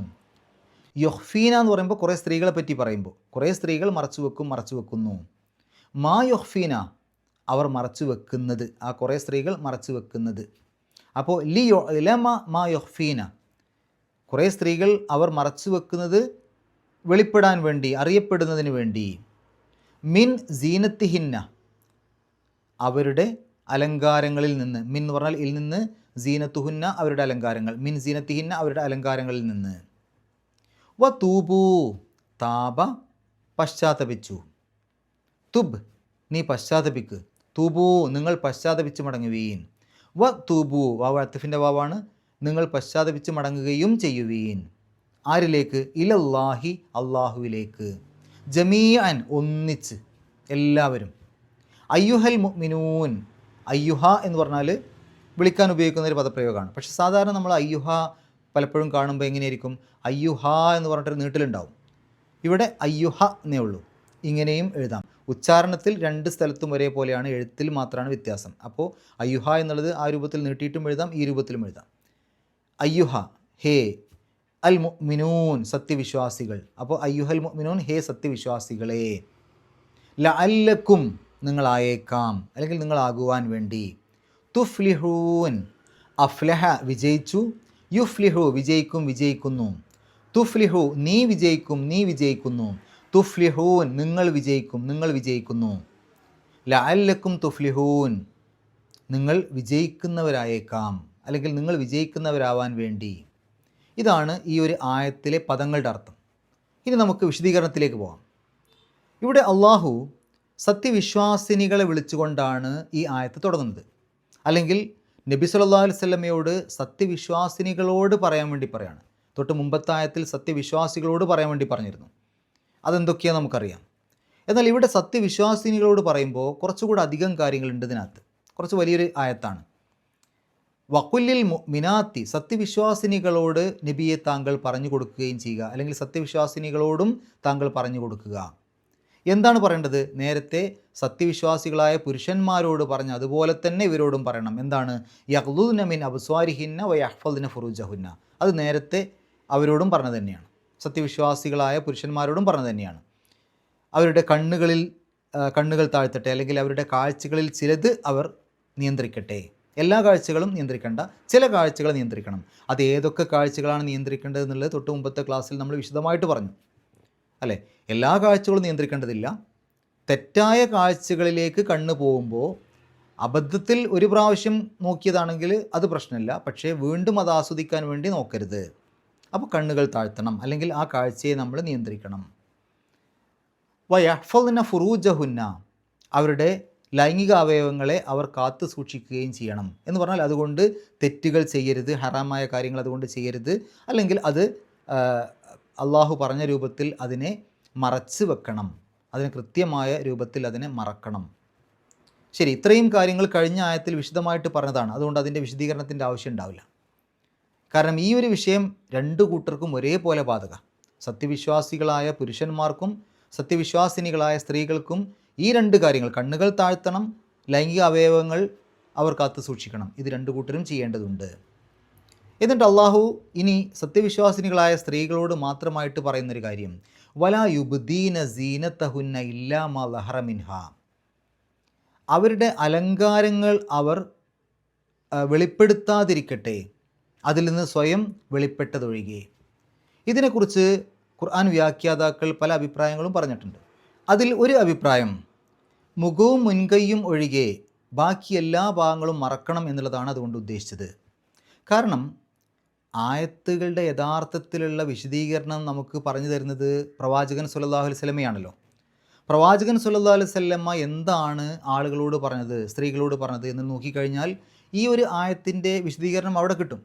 യുഖ്ഫീന എന്ന് പറയുമ്പോൾ കുറേ സ്ത്രീകളെ പറ്റി പറയുമ്പോൾ കുറേ സ്ത്രീകൾ മറച്ചു വെക്കും, മറച്ചു വെക്കുന്നു. മാ യുഖ്ഫീന അവർ മറച്ചു വെക്കുന്നത്, ആ കുറേ സ്ത്രീകൾ മറച്ചു വെക്കുന്നത്. അപ്പോൾ ലി യുഅലമ മാ യുഖ്ഫീന കുറേ സ്ത്രീകൾ അവർ മറച്ചു വെക്കുന്നത് വെളിപ്പെടാൻ വേണ്ടി, അറിയപ്പെടുന്നതിന് വേണ്ടി. മിൻ സീനത്തിഹിന്ന അവരുടെ അലങ്കാരങ്ങളിൽ നിന്ന്. മിൻ എന്ന് പറഞ്ഞാൽ ഇതിൽ നിന്ന്, സീനത്തുഹുന്ന അവരുടെ അലങ്കാരങ്ങൾ, മിൻ സീനത്തിഹിന്ന അവരുടെ അലങ്കാരങ്ങളിൽ നിന്ന്. വ തൂബു താപ പശ്ചാത്തപിച്ചു, തുബ് നീ പശ്ചാത്തപിക്ക്, തൂബു നിങ്ങൾ പശ്ചാത്തപിച്ച് മടങ്ങുവീൻ. വ തൂബു വാവ് അത്ഫിൻ്റെ വാവാണ്, നിങ്ങൾ പശ്ചാത്തപിച്ച് മടങ്ങുകയും ചെയ്യുവീൻ. ആരിലേക്ക്? ഇലല്ലാഹി അള്ളാഹുവിലേക്ക്. ജമീഅൻ ഒന്നിച്ച്, എല്ലാവരും. അയ്യുഹൽ മുഅ്മിനൂൻ, അയ്യുഹ എന്ന് പറഞ്ഞാൽ വിളിക്കാൻ ഉപയോഗിക്കുന്ന ഒരു പദപ്രയോഗമാണ്. പക്ഷേ സാധാരണ നമ്മൾ അയ്യുഹ പലപ്പോഴും കാണുമ്പോൾ എങ്ങനെയായിരിക്കും? അയ്യുഹ എന്ന് പറഞ്ഞിട്ടൊരു നീട്ടിലുണ്ടാവും. ഇവിടെ അയ്യുഹ എന്നേ ഉള്ളൂ. ഇങ്ങനെയും എഴുതാം. ഉച്ചാരണത്തിൽ രണ്ട് സ്ഥലത്തും ഒരേപോലെയാണ്, എഴുത്തിൽ മാത്രമാണ് വ്യത്യാസം. അപ്പോൾ അയ്യുഹ എന്നുള്ളത് ആ രൂപത്തിൽ നീട്ടിയിട്ടും എഴുതാം, ഈ രൂപത്തിലും എഴുതാം. അയ്യുഹ ഹേ, അൽ മുഅ്മിനൂൻ സത്യവിശ്വാസികൾ. അപ്പോൾ അയ്യുഹൽ മുഅ്മിനൂൻ ഹേ സത്യവിശ്വാസികളെ. ലഅല്ലക്കും നിങ്ങളായേക്കാം, അല്ലെങ്കിൽ നിങ്ങളാകുവാൻ വേണ്ടി. തുഫ്ലിഹൂൻ അഫ്ലഹ വിജയിച്ചു, യുഫ്ലിഹു വിജയിക്കും, വിജയിക്കുന്നു. തുഫ്ലിഹു നീ വിജയിക്കും, നീ വിജയിക്കുന്നു. തുഫ്ലിഹൂൻ നിങ്ങൾ വിജയിക്കും, നിങ്ങൾ വിജയിക്കുന്നു. ലഅല്ലക്കും തുഫ്ലിഹൂൻ നിങ്ങൾ വിജയിക്കുന്നവരായേക്കാം, അല്ലെങ്കിൽ നിങ്ങൾ വിജയിക്കുന്നവരാവാൻ വേണ്ടി. ഇതാണ് ഈ ഒരു ആയത്തിലെ പദങ്ങളുടെ അർത്ഥം. ഇനി നമുക്ക് വിശദീകരണത്തിലേക്ക് പോകാം. ഇവിടെ അള്ളാഹു സത്യവിശ്വാസിനികളെ വിളിച്ചുകൊണ്ടാണ് ഈ ആയത്ത് തുടങ്ങുന്നത്. അല്ലെങ്കിൽ നബി സല്ലല്ലാഹു അലൈഹി വസല്ലമയോട് സത്യവിശ്വാസിനികളോട് പറയാൻ വേണ്ടി പറയാണ്. തൊട്ട് മുമ്പത്തെ ആയത്തിൽ സത്യവിശ്വാസികളോട് പറയാൻ വേണ്ടി പറഞ്ഞിരുന്നു. അതെന്തൊക്കെയാണ് നമുക്കറിയാം. എന്നാൽ ഇവിടെ സത്യവിശ്വാസിനികളോട് പറയുമ്പോൾ കുറച്ചുകൂടി അധികം കാര്യങ്ങളുണ്ട് ഇതിനകത്ത്. കുറച്ച് വലിയൊരു ആയത്താണ്. വഖുല്ലിൽ മുഅ്മിനാത്തി, സത്യവിശ്വാസിനികളോട് നബിയെ താങ്കൾ പറഞ്ഞു കൊടുക്കുകയും ചെയ്യുക, അല്ലെങ്കിൽ സത്യവിശ്വാസിനികളോടും താങ്കൾ പറഞ്ഞു കൊടുക്കുക. എന്താണ് പറയേണ്ടത്? നേരത്തെ സത്യവിശ്വാസികളായ പുരുഷന്മാരോട് പറഞ്ഞ അതുപോലെ തന്നെ ഇവരോടും പറയണം. എന്താണ്? യഗ്ളുദ്ന മിൻ അബ്സ്വാരിഹിന്ന വയഹ്ഫദ്ന ഫുറൂജഹുന്ന. അത് നേരത്തെ അവരോടും പറഞ്ഞത് തന്നെയാണ്. സത്യവിശ്വാസികളായ പുരുഷന്മാരോടും പറഞ്ഞത് തന്നെയാണ്. അവരുടെ കണ്ണുകൾ താഴ്ത്തട്ടെ, അല്ലെങ്കിൽ അവരുടെ കാഴ്ചകളിൽ ചിലത് അവർ നിയന്ത്രിക്കട്ടെ. എല്ലാ കാഴ്ചകളും നിയന്ത്രിക്കേണ്ട, ചില കാഴ്ചകൾ നിയന്ത്രിക്കണം. അത് ഏതൊക്കെ കാഴ്ചകളാണ് നിയന്ത്രിക്കേണ്ടത് എന്നുള്ളത് തൊട്ട് മുമ്പത്തെ ക്ലാസ്സിൽ നമ്മൾ വിശദമായിട്ട് പറഞ്ഞു അല്ലേ. എല്ലാ കാഴ്ചകളും നിയന്ത്രിക്കേണ്ടതില്ല. തെറ്റായ കാഴ്ചകളിലേക്ക് കണ്ണ് പോകുമ്പോൾ അബദ്ധത്തിൽ ഒരു പ്രാവശ്യം നോക്കിയതാണെങ്കിൽ അത് പ്രശ്നമില്ല, പക്ഷേ വീണ്ടും അത് ആസ്വദിക്കാൻ വേണ്ടി നോക്കരുത്. അപ്പോൾ കണ്ണുകൾ താഴ്ത്തണം, അല്ലെങ്കിൽ ആ കാഴ്ചയെ നമ്മൾ നിയന്ത്രിക്കണം. വയഹ്ഫദ്ന ഫുറൂജഹുന്ന, അവരുടെ ലൈംഗിക അവയവങ്ങളെ അവർ കാത്തു സൂക്ഷിക്കുകയും ചെയ്യണം എന്ന് പറഞ്ഞാൽ അതുകൊണ്ട് തെറ്റുകൾ ചെയ്യരുത്, ഹറാമായ കാര്യങ്ങൾ അതുകൊണ്ട് ചെയ്യരുത്, അല്ലെങ്കിൽ അത് അള്ളാഹു പറഞ്ഞ രൂപത്തിൽ അതിനെ മറച്ച് വെക്കണം, അതിന് കൃത്യമായ രൂപത്തിൽ അതിനെ മറക്കണം. ശരി, ഇത്രയും കാര്യങ്ങൾ കഴിഞ്ഞ ആയത്തിൽ വിശദമായിട്ട് പറഞ്ഞതാണ്. അതുകൊണ്ട് അതിൻ്റെ വിശദീകരണത്തിൻ്റെ ആവശ്യം ഉണ്ടാവില്ല. കാരണം ഈ ഒരു വിഷയം രണ്ടു കൂട്ടർക്കും ഒരേപോലെ ബാധക. സത്യവിശ്വാസികളായ പുരുഷന്മാർക്കും സത്യവിശ്വാസിനികളായ സ്ത്രീകൾക്കും ഈ രണ്ട് കാര്യങ്ങൾ, കണ്ണുകൾ താഴ്ത്തണം, ലൈംഗിക അവയവങ്ങൾ അവർ കാത്തു സൂക്ഷിക്കണം, ഇത് രണ്ടു കൂട്ടരും ചെയ്യേണ്ടതുണ്ട്. എന്നിട്ട് അള്ളാഹു ഇനി സത്യവിശ്വാസിനികളായ സ്ത്രീകളോട് മാത്രമായിട്ട് പറയുന്നൊരു കാര്യം, വലാ യുബ്ദീന സീനത്തഹുന്ന ഇല്ലാ മാ ലഹറ മിൻഹ, അവരുടെ അലങ്കാരങ്ങൾ അവർ വെളിപ്പെടുത്താതിരിക്കട്ടെ, അതിൽ നിന്ന് സ്വയം വെളിപ്പെട്ടതൊഴികെ. ഇതിനെക്കുറിച്ച് ഖുർആൻ വ്യാഖ്യാതാക്കൾ പല അഭിപ്രായങ്ങളും പറഞ്ഞിട്ടുണ്ട്. അതിൽ ഒരു അഭിപ്രായം മുഖവും മുൻകൈയും ഒഴികെ ബാക്കി എല്ലാ ഭാഗങ്ങളും മറക്കണം എന്നുള്ളതാണ് അതുകൊണ്ട് ഉദ്ദേശിച്ചത്. കാരണം ആയത്തുകളുടെ യഥാർത്ഥത്തിലുള്ള വിശദീകരണം നമുക്ക് പറഞ്ഞു തരുന്നത് പ്രവാചകൻ സല്ലല്ലാഹു അലൈഹി വസല്ലമയാണല്ലോ. പ്രവാചകൻ സല്ലല്ലാഹു അലൈഹി വസല്ലമ എന്താണ് ആളുകളോട് പറഞ്ഞത്, സ്ത്രീകളോട് പറഞ്ഞത് എന്ന് നോക്കിക്കഴിഞ്ഞാൽ ഈ ഒരു ആയത്തിൻ്റെ വിശദീകരണം അവിടെ കിട്ടും.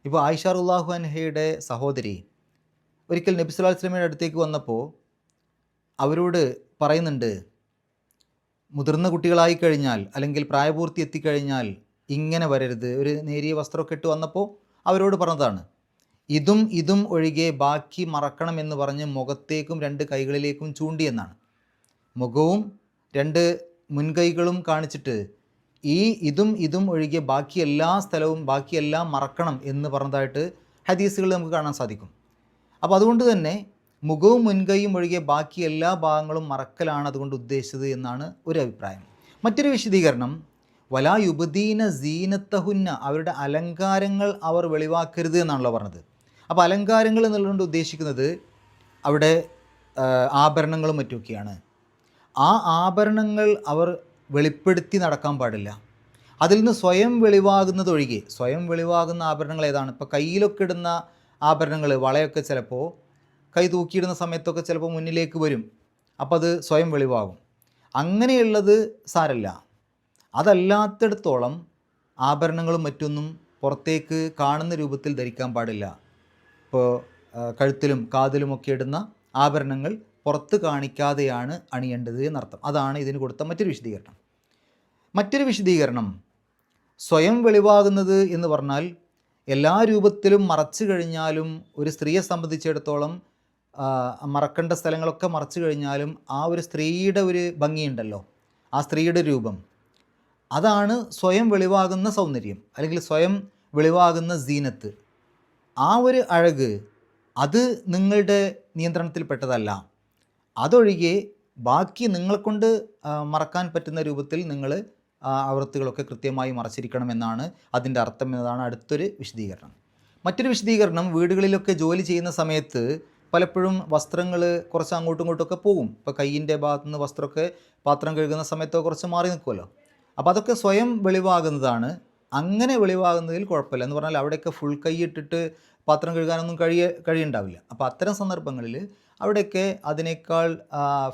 ഇപ്പോൾ ആയിഷ റളിയല്ലാഹു അൻഹയുടെ സഹോദരി ഒരിക്കൽ നബി സല്ലല്ലാഹു അലൈഹി വസല്ലമയുടെ അടുത്തേക്ക് വന്നപ്പോൾ അവരോട് പറയുന്നുണ്ട്, മുതിർന്ന കുട്ടികളായി കഴിഞ്ഞാൽ അല്ലെങ്കിൽ പ്രായപൂർത്തി എത്തിക്കഴിഞ്ഞാൽ ഇങ്ങനെ വരരുത്. ഒരു നേരിയ വസ്ത്രമൊക്കെ ഇട്ട് വന്നപ്പോൾ അവരോട് പറഞ്ഞതാണ്, ഇതും ഒഴികെ ബാക്കി മറക്കണം എന്ന് പറഞ്ഞ് മുഖത്തേക്കും രണ്ട് കൈകളിലേക്കും ചൂണ്ടിയെന്നാണ്. മുഖവും രണ്ട് മുൻകൈകളും കാണിച്ചിട്ട് ഇതും ഒഴികെ ബാക്കി എല്ലാ സ്ഥലവും ബാക്കിയെല്ലാം മറക്കണം എന്ന് പറഞ്ഞതായിട്ട് ഹദീസുകളിൽ നമുക്ക് കാണാൻ സാധിക്കും. അപ്പോൾ അതുകൊണ്ട് തന്നെ മുഖവും മുൻകൈയും ഒഴികെ ബാക്കി എല്ലാ ഭാഗങ്ങളും മറക്കലാണ് അതുകൊണ്ട് ഉദ്ദേശിച്ചത് എന്നാണ് ഒരു അഭിപ്രായം. മറ്റൊരു വിശദീകരണം വലാ യുബ്ദീന സീനത്തഹുന്ന, അവരുടെ അലങ്കാരങ്ങൾ അവർ വെളിവാക്കരുത് എന്നാണല്ലോ പറഞ്ഞത്. അപ്പോൾ അലങ്കാരങ്ങൾ എന്നുള്ളതുകൊണ്ട് ഉദ്ദേശിക്കുന്നത് അവിടെ ആഭരണങ്ങളും മറ്റുമൊക്കെയാണ്. ആ ആഭരണങ്ങൾ അവർ വെളിപ്പെടുത്തി നടക്കാൻ പാടില്ല. അതിൽ നിന്ന് സ്വയം വെളിവാകുന്നതൊഴികെ, സ്വയം വെളിവാകുന്ന ആഭരണങ്ങൾ ഏതാണ്? ഇപ്പോൾ കയ്യിലൊക്കെ ഇടുന്ന ആഭരണങ്ങൾ, വളയൊക്കെ ചിലപ്പോൾ കൈ തൂക്കിയിടുന്ന സമയത്തൊക്കെ ചിലപ്പോൾ മുന്നിലേക്ക് വരും, അപ്പോൾ അത് സ്വയം വെളിവാകും. അങ്ങനെയുള്ളത് സാരല്ല. അതല്ലാത്തിടത്തോളം ആഭരണങ്ങളും മറ്റൊന്നും പുറത്തേക്ക് കാണുന്ന രൂപത്തിൽ ധരിക്കാൻ പാടില്ല. ഇപ്പോൾ കഴുത്തിലും കാതിലുമൊക്കെ ഇടുന്ന ആഭരണങ്ങൾ പുറത്ത് കാണിക്കാതെയാണ് അണിയേണ്ടത് എന്നർത്ഥം. അതാണ് ഇതിന് കൊടുത്ത മറ്റൊരു വിശദീകരണം. മറ്റൊരു വിശദീകരണം സ്വയം വെളിവാകുന്നത് എന്ന് പറഞ്ഞാൽ എല്ലാ രൂപത്തിലും മറച്ചു കഴിഞ്ഞാലും ഒരു സ്ത്രീയെ സംബന്ധിച്ചിടത്തോളം മറക്കേണ്ട സ്ഥലങ്ങളൊക്കെ മറച്ചു കഴിഞ്ഞാലും ആ ഒരു സ്ത്രീയുടെ ഒരു ഭംഗിയുണ്ടല്ലോ, ആ സ്ത്രീയുടെ രൂപം, അതാണ് സ്വയം വെളിവാകുന്ന സൗന്ദര്യം അല്ലെങ്കിൽ സ്വയം വെളിവാകുന്ന സീനത്ത്. ആ ഒരു അഴക് അത് നിങ്ങളുടെ നിയന്ത്രണത്തിൽപ്പെട്ടതല്ല. അതൊഴികെ ബാക്കി നിങ്ങളെക്കൊണ്ട് മറക്കാൻ പറ്റുന്ന രൂപത്തിൽ നിങ്ങൾ ആവൃത്തികളൊക്കെ കൃത്യമായി മറച്ചിരിക്കണം എന്നാണ് അതിൻ്റെ അർത്ഥം എന്നതാണ് അടുത്തൊരു വിശദീകരണം. മറ്റൊരു വിശദീകരണം, വീടുകളിലൊക്കെ ജോലി ചെയ്യുന്ന സമയത്ത് പലപ്പോഴും വസ്ത്രങ്ങൾ കുറച്ച് അങ്ങോട്ടും ഇങ്ങോട്ടുമൊക്കെ പോകും. ഇപ്പോൾ കയ്യിൻ്റെ ഭാഗത്തു നിന്ന് വസ്ത്രമൊക്കെ പാത്രം കഴുകുന്ന സമയത്തൊക്കെ കുറച്ച് മാറി നിൽക്കുമല്ലോ. അപ്പോൾ അതൊക്കെ സ്വയം വെളിവാകുന്നതാണ്. അങ്ങനെ വെളിവാകുന്നതിൽ കുഴപ്പമില്ല. എന്ന് പറഞ്ഞാൽ അവിടെയൊക്കെ ഫുൾ കൈ ഇട്ടിട്ട് പാത്രം കഴുകാനൊന്നും കഴിയുണ്ടാവില്ല. അപ്പോൾ അത്തരം സന്ദർഭങ്ങളിൽ അവിടെയൊക്കെ അതിനേക്കാൾ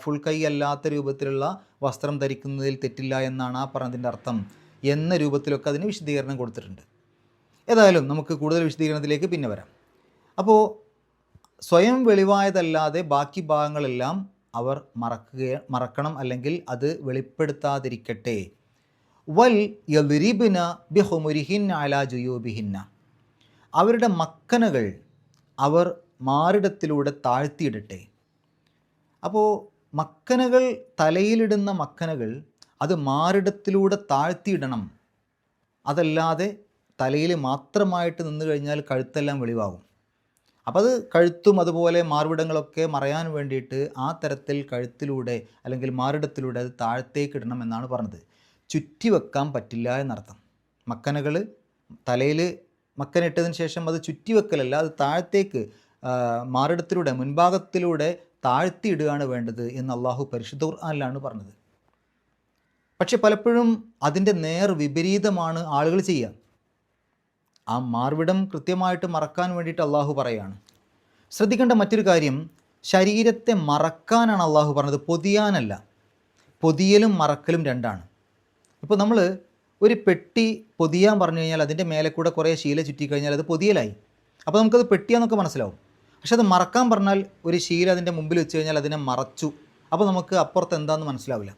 ഫുൾ കൈ അല്ലാത്ത രൂപത്തിലുള്ള വസ്ത്രം ധരിക്കുന്നതിൽ തെറ്റില്ല എന്നാണ് ആ പറഞ്ഞതിൻ്റെ അർത്ഥം എന്ന രൂപത്തിലൊക്കെ അതിന് വിശദീകരണം കൊടുത്തിട്ടുണ്ട്. ഏതായാലും നമുക്ക് കൂടുതൽ വിശദീകരണത്തിലേക്ക് പിന്നെ വരാം. അപ്പോൾ സ്വയം വെളിവായതല്ലാതെ ബാക്കി ഭാഗങ്ങളെല്ലാം അവർ മറക്കണം, അല്ലെങ്കിൽ അത് വെളിപ്പെടുത്താതിരിക്കട്ടെ. വൽ യദ്രിബ്ന ബിഹുമുരിഹിന്ന അലാ ജുയൂബിഹിന്ന, അവരുടെ മക്കനകൾ അവർ മാറിടത്തിലൂടെ താഴ്ത്തിയിടട്ടെ. അപ്പോൾ മക്കനകൾ, തലയിലിടുന്ന മക്കനകൾ അത് മാറിടത്തിലൂടെ താഴ്ത്തിയിടണം. അതല്ലാതെ തലയിൽ മാത്രമായിട്ട് നിന്ന് കഴിഞ്ഞാൽ കഴുത്തെല്ലാം വെളിവാകും. അപ്പോൾ അത് കഴുത്തും അതുപോലെ മാർവിടങ്ങളൊക്കെ മറയാൻ വേണ്ടിയിട്ട് ആ തരത്തിൽ കഴുത്തിലൂടെ അല്ലെങ്കിൽ മാറിടത്തിലൂടെ അത് താഴത്തേക്ക് ഇടണം എന്നാണ് പറഞ്ഞത്. ചുറ്റി വെക്കാൻ പറ്റില്ല എന്നർത്ഥം. മക്കനകൾ തലയിൽ മക്കനിട്ടതിന് ശേഷം അത് ചുറ്റി വെക്കലല്ല, അത് താഴത്തേക്ക് മാറിടത്തിലൂടെ മുൻഭാഗത്തിലൂടെ താഴ്ത്തിയിടുകയാണ് വേണ്ടത് എന്ന് അള്ളാഹു പരിശുദ്ധ ഖുർആനിലാണ് പറഞ്ഞത്. പക്ഷെ പലപ്പോഴും അതിൻ്റെ നേർ വിപരീതമാണ് ആളുകൾ ചെയ്യുക. ആ മാർവിടം കൃത്യമായിട്ട് മറക്കാൻ വേണ്ടിയിട്ട് അള്ളാഹു പറയുകയാണ്. ശ്രദ്ധിക്കേണ്ട മറ്റൊരു കാര്യം, ശരീരത്തെ മറക്കാനാണ് അള്ളാഹു പറഞ്ഞത്, പൊതിയാനല്ല. പൊതിയലും മറക്കലും രണ്ടാണ്. ഇപ്പോൾ നമ്മൾ ഒരു പെട്ടി പൊതിയാൻ പറഞ്ഞു കഴിഞ്ഞാൽ അതിൻ്റെ മേലെ കൂടെ കുറേ ശീല ചുറ്റിക്കഴിഞ്ഞാൽ അത് പൊതിയലായി. അപ്പോൾ നമുക്കത് പെട്ടിയാന്നൊക്കെ മനസ്സിലാവും. പക്ഷെ അത് മറക്കാൻ പറഞ്ഞാൽ ഒരു ശീല അതിൻ്റെ മുമ്പിൽ വെച്ച് കഴിഞ്ഞാൽ അതിനെ മറച്ചു, അപ്പോൾ നമുക്ക് അപ്പുറത്ത് എന്താണെന്ന് മനസ്സിലാവില്ല.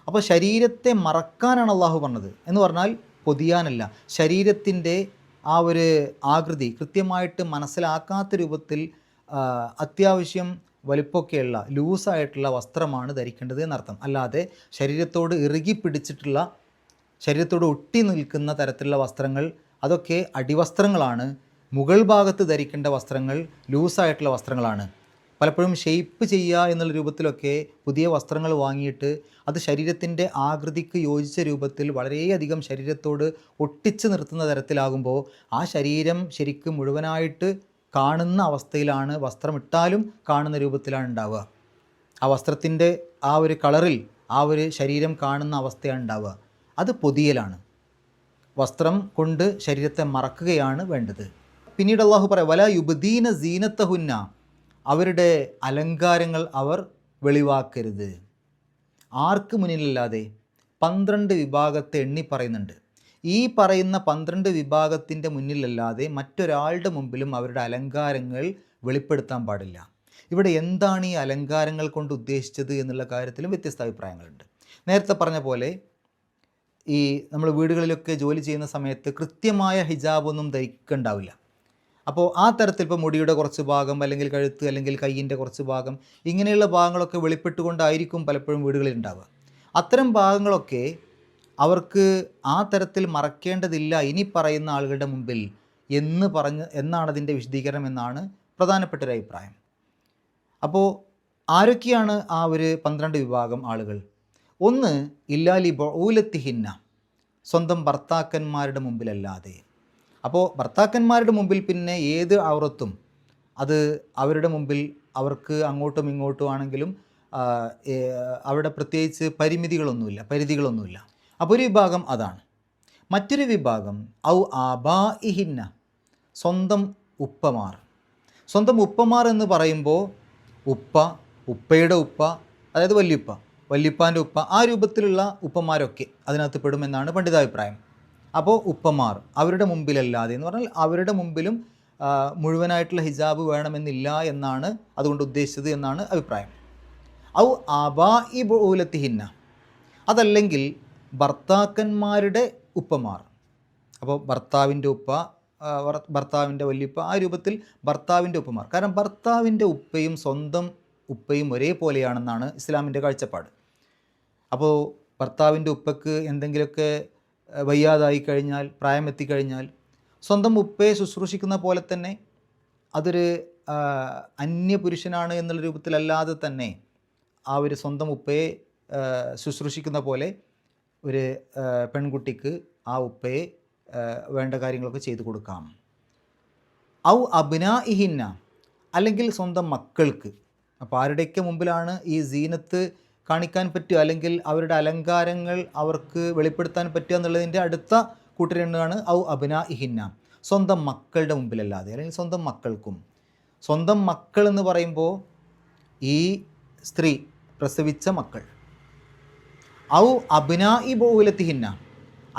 അപ്പോൾ ശരീരത്തെ മറക്കാനാണ് അള്ളാഹു പറഞ്ഞത് എന്ന് പറഞ്ഞാൽ പൊതിയാനല്ല. ശരീരത്തിൻ്റെ ആ ഒരു ആകൃതി കൃത്യമായിട്ട് മനസ്സിലാക്കാത്ത രൂപത്തിൽ അത്യാവശ്യം വലിപ്പമൊക്കെയുള്ള ലൂസായിട്ടുള്ള വസ്ത്രമാണ് ധരിക്കേണ്ടത് എന്നർത്ഥം. അല്ലാതെ ശരീരത്തോട് ഇറുകി പിടിച്ചിട്ടുള്ള, ശരീരത്തോട് ഒട്ടി നിൽക്കുന്ന തരത്തിലുള്ള വസ്ത്രങ്ങൾ അതൊക്കെ അടിവസ്ത്രങ്ങളാണ്. മുകൾ ഭാഗത്ത് ധരിക്കേണ്ട വസ്ത്രങ്ങൾ ലൂസായിട്ടുള്ള വസ്ത്രങ്ങളാണ്. പലപ്പോഴും ഷെയ്പ്പ് ചെയ്യുക എന്നുള്ള രൂപത്തിലൊക്കെ പുതിയ വസ്ത്രങ്ങൾ വാങ്ങിയിട്ട് അത് ശരീരത്തിൻ്റെ ആകൃതിക്ക് യോജിച്ച രൂപത്തിൽ വളരെയധികം ശരീരത്തോട് ഒട്ടിച്ച് നിർത്തുന്ന തരത്തിലാകുമ്പോൾ ആ ശരീരം ശരിക്കും മുഴുവനായിട്ട് കാണുന്ന അവസ്ഥയിലാണ്, വസ്ത്രമിട്ടാലും കാണുന്ന രൂപത്തിലാണ് ഉണ്ടാവുക. ആ വസ്ത്രത്തിൻ്റെ ആ ഒരു കളറിൽ ആ ഒരു ശരീരം കാണുന്ന അവസ്ഥയാണ് ഉണ്ടാവുക. അത് പൊതിയലാണ്. വസ്ത്രം കൊണ്ട് ശരീരത്തെ മറക്കുകയാണ് വേണ്ടത്. പിന്നീട് അള്ളാഹു പറയാം, വല യുബ്ദീന സീനത്തഹുന്ന, അവരുടെ അലങ്കാരങ്ങൾ അവർ വെളിവാക്കരുത്. ആർക്ക് മുന്നിലല്ലാതെ 12 വിഭാഗത്തെ എണ്ണി പറയുന്നുണ്ട്. ഈ പറയുന്ന 12 വിഭാഗത്തിൻ്റെ മുന്നിലല്ലാതെ മറ്റൊരാളുടെ മുമ്പിലും അവരുടെ അലങ്കാരങ്ങൾ വെളിപ്പെടുത്താൻ പാടില്ല. ഇവിടെ എന്താണ് ഈ അലങ്കാരങ്ങൾ കൊണ്ട് ഉദ്ദേശിച്ചത് എന്നുള്ള കാര്യത്തിലും വ്യത്യസ്ത അഭിപ്രായങ്ങളുണ്ട്. നേരത്തെ പറഞ്ഞ പോലെ ഈ നമ്മൾ വീടുകളിലൊക്കെ ജോലി ചെയ്യുന്ന സമയത്ത് കൃത്യമായ ഹിജാബൊന്നും ധരിക്കുന്നുണ്ടാവില്ല. അപ്പോൾ ആ തരത്തിൽ ഇപ്പോൾ മുടിയുടെ കുറച്ച് ഭാഗം അല്ലെങ്കിൽ കഴുത്ത് അല്ലെങ്കിൽ കയ്യിൻ്റെ കുറച്ച് ഭാഗം ഇങ്ങനെയുള്ള ഭാഗങ്ങളൊക്കെ വെളിപ്പെട്ടുകൊണ്ടായിരിക്കും പലപ്പോഴും വീടുകളിൽ ഉണ്ടാവുക. അത്തരം ഭാഗങ്ങളൊക്കെ അവർക്ക് ആ തരത്തിൽ മറക്കേണ്ടതില്ല ഇനി പറയുന്ന ആളുകളുടെ മുമ്പിൽ എന്നാണ് അതിൻ്റെ വിശദീകരണം എന്നാണ് പ്രധാനപ്പെട്ട ഒരു അഭിപ്രായം. അപ്പോൾ ആരൊക്കെയാണ് ആ ഒരു 12 വിഭാഗം ആളുകൾ? ഒന്ന്, ഇല്ലാലി ബഊലത്തിഹിന്ന, സ്വന്തം ഭർത്താക്കന്മാരുടെ മുമ്പിലല്ലാതെ. അപ്പോൾ ഭർത്താക്കന്മാരുടെ മുമ്പിൽ പിന്നെ ഏത് ഔറത്തും അത് അവരുടെ മുമ്പിൽ അവർക്ക് അങ്ങോട്ടും ഇങ്ങോട്ടും ആണെങ്കിലും അവിടെ പ്രത്യേകിച്ച് പരിധികളൊന്നുമില്ല. അപ്പോൾ ഒരു വിഭാഗം അതാണ്. മറ്റൊരു വിഭാഗം ഔ ആബാഇഹിന്ന, സ്വന്തം ഉപ്പമാർ. സ്വന്തം ഉപ്പമാർ എന്ന് പറയുമ്പോൾ ഉപ്പയുടെ ഉപ്പ, അതായത് വല്യുപ്പാൻ്റെ ഉപ്പ, ആ രൂപത്തിലുള്ള ഉപ്പമാരൊക്കെ അതിനകത്ത് പെടുമെന്നാണ് പണ്ഡിതാഭിപ്രായം. അപ്പോൾ ഉപ്പമാർ അവരുടെ മുമ്പിലല്ലാതെ എന്ന് പറഞ്ഞാൽ അവരുടെ മുമ്പിലും മുഴുവനായിട്ടുള്ള ഹിജാബ് വേണമെന്നില്ല എന്നാണ് അതുകൊണ്ട് ഉദ്ദേശിച്ചത് എന്നാണ് അഭിപ്രായം. ഔ ആബാഇ ബഊലത്തിഹിന്ന, അതല്ലെങ്കിൽ ഭർത്താക്കന്മാരുടെ ഉപ്പമാർ. അപ്പോൾ ഭർത്താവിൻ്റെ ഉപ്പ, ഭർത്താവിൻ്റെ വല്യുപ്പ, ആ രൂപത്തിൽ ഭർത്താവിൻ്റെ ഉപ്പമാർ. കാരണം ഭർത്താവിൻ്റെ ഉപ്പയും സ്വന്തം ഉപ്പയും ഒരേപോലെയാണെന്നാണ് ഇസ്ലാമിൻ്റെ കാഴ്ചപ്പാട്. അപ്പോൾ ഭർത്താവിൻ്റെ ഉപ്പയ്ക്ക് എന്തെങ്കിലുമൊക്കെ വയ്യാതായി കഴിഞ്ഞാൽ, പ്രായം എത്തിക്കഴിഞ്ഞാൽ സ്വന്തം ഉപ്പയെ ശുശ്രൂഷിക്കുന്ന പോലെ തന്നെ അതൊരു അന്യപുരുഷനാണ് എന്നുള്ള രൂപത്തിലല്ലാതെ തന്നെ ആ ഒരു സ്വന്തം ഉപ്പയെ ശുശ്രൂഷിക്കുന്ന പോലെ ഒരു പെൺകുട്ടിക്ക് ആ ഉപ്പയെ വേണ്ട കാര്യങ്ങളൊക്കെ ചെയ്തു കൊടുക്കാം. ഔ അബ്നാഇഹിന്ന, അല്ലെങ്കിൽ സ്വന്തം മക്കൾക്ക്. അപ്പോൾ ആരുടെയൊക്കെ മുമ്പിലാണ് ഈ സീനത്ത് കാണിക്കാൻ പറ്റുക അല്ലെങ്കിൽ അവരുടെ അലങ്കാരങ്ങൾ അവർക്ക് വെളിപ്പെടുത്താൻ പറ്റുക എന്നുള്ളതിൻ്റെ അടുത്ത കൂട്ടരെണ്ണാണ് ഔ അബ്നാഇഹിന്ന, സ്വന്തം മക്കളുടെ മുമ്പിലല്ലാതെ, അല്ലെങ്കിൽ സ്വന്തം മക്കൾക്കും. സ്വന്തം മക്കൾ എന്ന് പറയുമ്പോൾ ഈ സ്ത്രീ പ്രസവിച്ച മക്കൾ, ഔ അബ്നാഇ ബൗലത്തിഹിന്ന,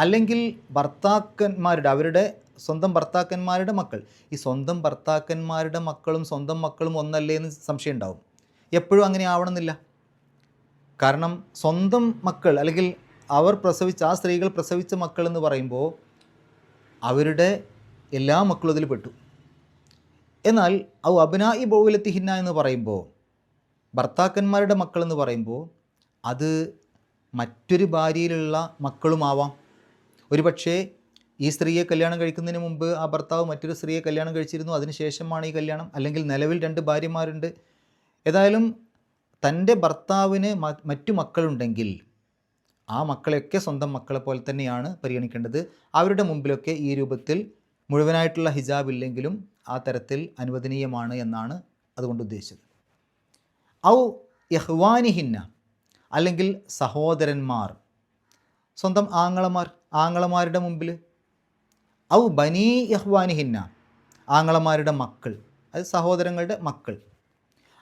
അല്ലെങ്കിൽ ഭർത്താക്കന്മാരുടെ, അവരുടെ സ്വന്തം ഭർത്താക്കന്മാരുടെ മക്കൾ. ഈ സ്വന്തം ഭർത്താക്കന്മാരുടെ മക്കളും സ്വന്തം മക്കളും ഒന്നല്ലേ എന്ന് സംശയം ഉണ്ടാവും. എപ്പോഴും അങ്ങനെ ആവണമെന്നില്ല. കാരണം സ്വന്തം മക്കൾ അല്ലെങ്കിൽ അവർ പ്രസവിച്ച, ആ സ്ത്രീകൾ പ്രസവിച്ച മക്കൾ എന്ന് പറയുമ്പോൾ അവരുടെ എല്ലാ മക്കളും അതിൽ പെട്ടു. എന്നാൽ ഔ അബ്നാഇ ബൗലത്തിഹിന്ന എന്ന് പറയുമ്പോൾ, ഭർത്താക്കന്മാരുടെ മക്കൾ എന്ന് പറയുമ്പോൾ അത് മറ്റൊരു ഭാര്യയിലുള്ള മക്കളുമാവാം. ഒരു പക്ഷേ ഈ സ്ത്രീയെ കല്യാണം കഴിക്കുന്നതിന് മുമ്പ് ആ ഭർത്താവ് മറ്റൊരു സ്ത്രീയെ കല്യാണം കഴിച്ചിരുന്നു, അതിനുശേഷമാണ് ഈ കല്യാണം. അല്ലെങ്കിൽ നിലവിൽ 2 ഭാര്യമാരുണ്ട്. ഏതായാലും തൻ്റെ ഭർത്താവിന് മറ്റു മക്കളുണ്ടെങ്കിൽ ആ മക്കളെയൊക്കെ സ്വന്തം മക്കളെ പോലെ തന്നെയാണ് പരിഗണിക്കേണ്ടത്. അവരുടെ മുമ്പിലൊക്കെ ഈ രൂപത്തിൽ മുഴുവനായിട്ടുള്ള ഹിജാബ് ഇല്ലെങ്കിലും ആ തരത്തിൽ അനുവദനീയമാണ് എന്നാണ് അതുകൊണ്ട് ഉദ്ദേശിച്ചത്. ഔ യഹ്വാനിഹിന്ന, അല്ലെങ്കിൽ സഹോദരന്മാർ, സ്വന്തം ആങ്ങളമാരുടെ മുമ്പിൽ. ഔ ബനീ യഹ്വാനിഹിന്ന, ആങ്ങളമാരുടെ മക്കൾ, അത് സഹോദരങ്ങളുടെ മക്കൾ.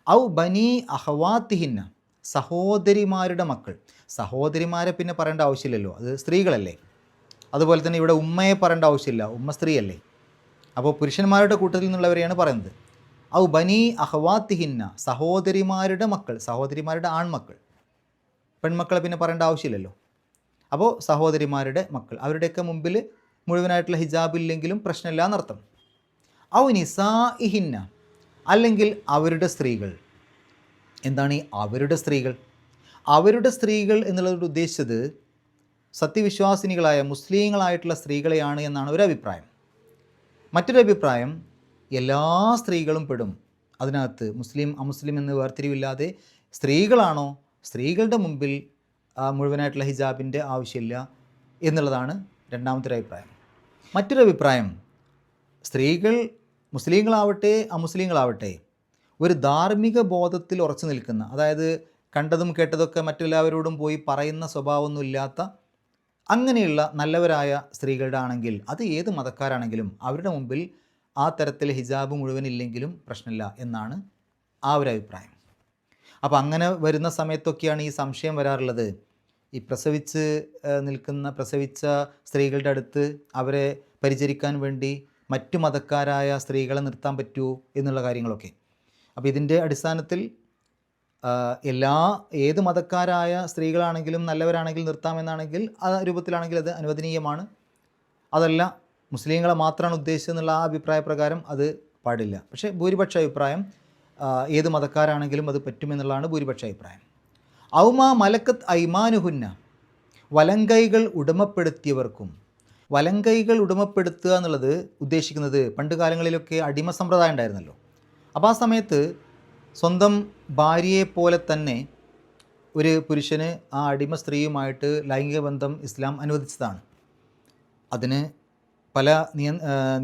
ഔ ബനീ അഹ്വാത്തിഹിന്ന, സഹോദരിമാരുടെ മക്കൾ. സഹോദരിമാരെ പിന്നെ പറയേണ്ട ആവശ്യമില്ലല്ലോ, അത് സ്ത്രീകളല്ലേ. അതുപോലെ തന്നെ ഇവിടെ ഉമ്മയെ പറയേണ്ട ആവശ്യമില്ല, ഉമ്മ സ്ത്രീയല്ലേ. അപ്പോൾ പുരുഷന്മാരുടെ കൂട്ടത്തിൽ നിന്നുള്ളവരെയാണ് പറയുന്നത്. ഔ ബനീ അഹ്വാത്തിഹിന്ന, സഹോദരിമാരുടെ മക്കൾ, സഹോദരിമാരുടെ ആൺമക്കൾ. പെൺമക്കളെ പിന്നെ പറയേണ്ട ആവശ്യമില്ലല്ലോ. അപ്പോൾ സഹോദരിമാരുടെ മക്കൾ, അവരുടെയൊക്കെ മുമ്പിൽ മുഴുവനായിട്ടുള്ള ഹിജാബ് ഇല്ലെങ്കിലും പ്രശ്നമില്ല എന്നർത്ഥം. ഔ നിസാഇഹിന്ന, അല്ലെങ്കിൽ അവരുടെ സ്ത്രീകൾ. എന്താണ് ഈ അവരുടെ സ്ത്രീകൾ? അവരുടെ സ്ത്രീകൾ എന്നുള്ളത് ഉദ്ദേശിച്ചത് സത്യവിശ്വാസിനികളായ മുസ്ലിങ്ങളായിട്ടുള്ള സ്ത്രീകളെയാണ് എന്നാണ് ഒരു അഭിപ്രായം. മറ്റൊരു അഭിപ്രായം എല്ലാ സ്ത്രീകളും പെടും അതിനകത്ത്, മുസ്ലിം അമുസ്ലിം എന്ന് വേർതിരിവില്ലാതെ. സ്ത്രീകളാണോ, സ്ത്രീകളുടെ മുമ്പിൽ മുഴുവനായിട്ടുള്ള ഹിജാബിൻ്റെ ആവശ്യമില്ല എന്നുള്ളതാണ് രണ്ടാമത്തെ ഒരു അഭിപ്രായം. മറ്റൊരു അഭിപ്രായം, സ്ത്രീകൾ മുസ്ലിങ്ങളാവട്ടെ അമുസ്ലിങ്ങളാവട്ടെ ഒരു ധാർമ്മിക ബോധത്തിൽ ഉറച്ചു നിൽക്കുന്ന, അതായത് കണ്ടതും കേട്ടതൊക്കെ മറ്റെല്ലാവരോടും പോയി പറയുന്ന സ്വഭാവമൊന്നുമില്ലാത്ത അങ്ങനെയുള്ള നല്ലവരായ സ്ത്രീകളുടെ ആണെങ്കിൽ, അത് ഏത് മതക്കാരാണെങ്കിലും അവരുടെ മുമ്പിൽ ആ തരത്തിൽ ഹിജാബ് മുഴുവനില്ലെങ്കിലും പ്രശ്നമില്ല എന്നാണ് ആ ഒരു അഭിപ്രായം. അപ്പോൾ അങ്ങനെ വരുന്ന സമയത്തൊക്കെയാണ് ഈ സംശയം വരാറുള്ളത്. ഈ പ്രസവിച്ച സ്ത്രീകളുടെ അടുത്ത് അവരെ പരിചരിക്കാൻ വേണ്ടി മറ്റു മതക്കാരായ സ്ത്രീകളെ നിർത്താൻ പറ്റുമോ എന്നുള്ള കാര്യങ്ങളൊക്കെ. അപ്പോൾ ഇതിൻ്റെ അടിസ്ഥാനത്തിൽ ഏത് മതക്കാരായ സ്ത്രീകളാണെങ്കിലും നല്ലവരാണെങ്കിലും നിർത്താമെന്നാണെങ്കിൽ ആ രൂപത്തിലാണെങ്കിൽ അത് അനുവദനീയമാണ്. അതല്ല മുസ്ലിങ്ങളെ മാത്രമാണ് ഉദ്ദേശിച്ചതെന്നുള്ള ആ അഭിപ്രായ പ്രകാരം അത് പാടില്ല. പക്ഷേ ഭൂരിപക്ഷ അഭിപ്രായം ഏത് മതക്കാരാണെങ്കിലും അത് പറ്റുമെന്നുള്ളതാണ് ഭൂരിപക്ഷ അഭിപ്രായം. ഔമാ മലക്കത്ത് ഐമാനുഹുന്ന, വലങ്കൈകൾ ഉടമപ്പെടുത്തിയവർക്കും. വലങ്കൈകൾ ഉടമപ്പെടുത്തുക എന്നുള്ളത് ഉദ്ദേശിക്കുന്നത് പണ്ട് കാലങ്ങളിലൊക്കെ അടിമ സമ്പ്രദായം ഉണ്ടായിരുന്നല്ലോ. അപ്പോൾ ആ സമയത്ത് സ്വന്തം ഭാര്യയെപ്പോലെ തന്നെ ഒരു പുരുഷന് ആ അടിമ സ്ത്രീയുമായിട്ട് ലൈംഗിക ബന്ധം ഇസ്ലാം അനുവദിച്ചതാണ്. അതിന് പല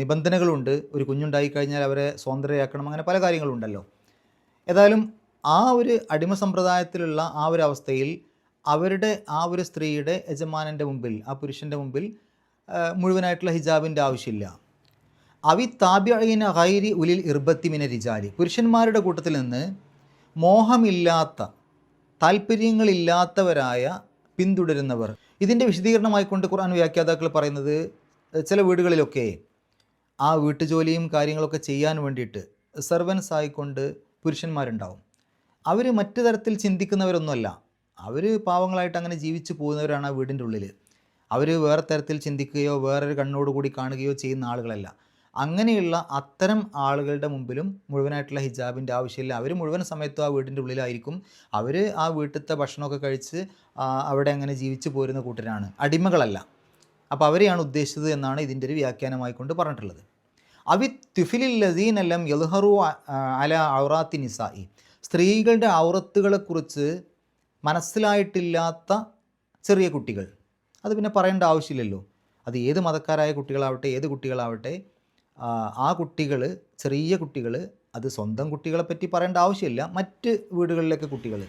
നിബന്ധനകളുണ്ട്. ഒരു കുഞ്ഞുണ്ടായിക്കഴിഞ്ഞാൽ അവരെ സ്വതന്ത്രയാക്കണം, അങ്ങനെ പല കാര്യങ്ങളുണ്ടല്ലോ. ഏതായാലും ആ ഒരു അടിമ സമ്പ്രദായത്തിലുള്ള ആ ഒരു അവസ്ഥയിൽ അവരുടെ ആ ഒരു സ്ത്രീയുടെ യജമാനൻ്റെ മുമ്പിൽ, ആ പുരുഷൻ്റെ മുമ്പിൽ മുഴുവനായിട്ടുള്ള ഹിജാബിൻ്റെ ആവശ്യമില്ല. അവി താബിഈന ഗൈരി ഉലിൽ ഇർബത്തി മിന റിജാലി, പുരുഷന്മാരുടെ കൂട്ടത്തിൽ നിന്ന് മോഹമില്ലാത്ത, താല്പര്യങ്ങളില്ലാത്തവരായ പിന്തുടരുന്നവർ. ഇതിൻ്റെ വിശദീകരണമായിക്കൊണ്ട് ഖുർആൻ വ്യാഖ്യാതാക്കൾ പറയുന്നത്, ചില വീടുകളിലൊക്കെ ആ വീട്ടുജോലിയും കാര്യങ്ങളൊക്കെ ചെയ്യാൻ വേണ്ടിയിട്ട് സെർവൻസ് ആയിക്കൊണ്ട് പുരുഷന്മാരുണ്ടാവും. അവർ മറ്റു തരത്തിൽ ചിന്തിക്കുന്നവരൊന്നുമല്ല, അവർ പാവങ്ങളായിട്ട് അങ്ങനെ ജീവിച്ചു പോകുന്നവരാണ് ആ വീടിൻ്റെ ഉള്ളിൽ. അവർ വേറെ തരത്തിൽ ചിന്തിക്കുകയോ വേറൊരു കണ്ണോടുകൂടി കാണുകയോ ചെയ്യുന്ന ആളുകളല്ല. അങ്ങനെയുള്ള അത്തരം ആളുകളുടെ മുമ്പിലും മുഴുവനായിട്ടുള്ള ഹിജാബിൻ്റെ ആവശ്യമില്ല. അവർ മുഴുവൻ സമയത്തും ആ വീടിൻ്റെ ഉള്ളിലായിരിക്കും. അവർ ആ വീട്ടിലത്തെ ഭക്ഷണമൊക്കെ കഴിച്ച് അവിടെ അങ്ങനെ ജീവിച്ചു പോരുന്ന കൂട്ടരാണ്, അടിമകളല്ല. അപ്പോൾ അവരെയാണ് ഉദ്ദേശിച്ചത് എന്നാണ് ഇതിൻ്റെ ഒരു വ്യാഖ്യാനമായിക്കൊണ്ട് പറഞ്ഞിട്ടുള്ളത്. അവി തുഫിലില്ലദീനെല്ലാം യൽഹറു അല ഔറാത്തി നിസായി, സ്ത്രീകളുടെ ഔറത്തുകളെക്കുറിച്ച് മനസ്സിലായിട്ടില്ലാത്ത ചെറിയ കുട്ടികൾ. അത് പിന്നെ പറയേണ്ട ആവശ്യമില്ലല്ലോ. അത് ഏത് മതക്കാരായ കുട്ടികളാവട്ടെ ഏത് കുട്ടികളാവട്ടെ, ആ കുട്ടികൾ, ചെറിയ കുട്ടികൾ, അത് സ്വന്തം കുട്ടികളെ പറ്റി പറയേണ്ട ആവശ്യമില്ല. മറ്റ് വീടുകളിലൊക്കെ കുട്ടികൾ,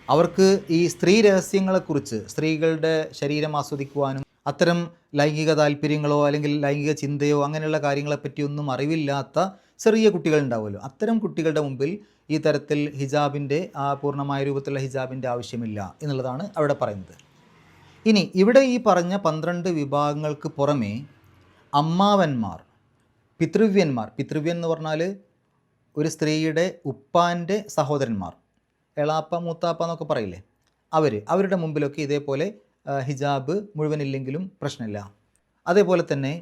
അവർക്ക് ഈ സ്ത്രീ രഹസ്യങ്ങളെക്കുറിച്ച്, സ്ത്രീകളുടെ ശരീരം ആസ്വദിക്കുവാനും അത്തരം ലൈംഗിക താല്പര്യങ്ങളോ അല്ലെങ്കിൽ ലൈംഗിക ചിന്തയോ അങ്ങനെയുള്ള കാര്യങ്ങളെപ്പറ്റിയൊന്നും അറിവില്ലാത്ത ചെറിയ കുട്ടികളുണ്ടാവുമല്ലോ. അത്തരം കുട്ടികളുടെ മുമ്പിൽ ഈ തരത്തിൽ ഹിജാബിൻ്റെ പൂർണ്ണമായ രൂപത്തിലുള്ള ഹിജാബിൻ്റെ ആവശ്യമില്ല എന്നുള്ളതാണ് അവിടെ പറയുന്നത്. ഇനി ഇവിടെ ഈ പറഞ്ഞ 12 വിഭാഗങ്ങൾക്ക് പുറമേ അമ്മാവന്മാർ, പിതൃവ്യൻ എന്ന് പറഞ്ഞാൽ ഒരു സ്ത്രീയുടെ ഉപ്പാൻ്റെ സഹോദരന്മാർ, എളാപ്പ മൂത്താപ്പ എന്നൊക്കെ പറയില്ലേ, അവരുടെ മുമ്പിലൊക്കെ ഇതേപോലെ ഹിജാബ് മുഴുവനില്ലെങ്കിലും പ്രശ്നമില്ല. അതേപോലെ തന്നെ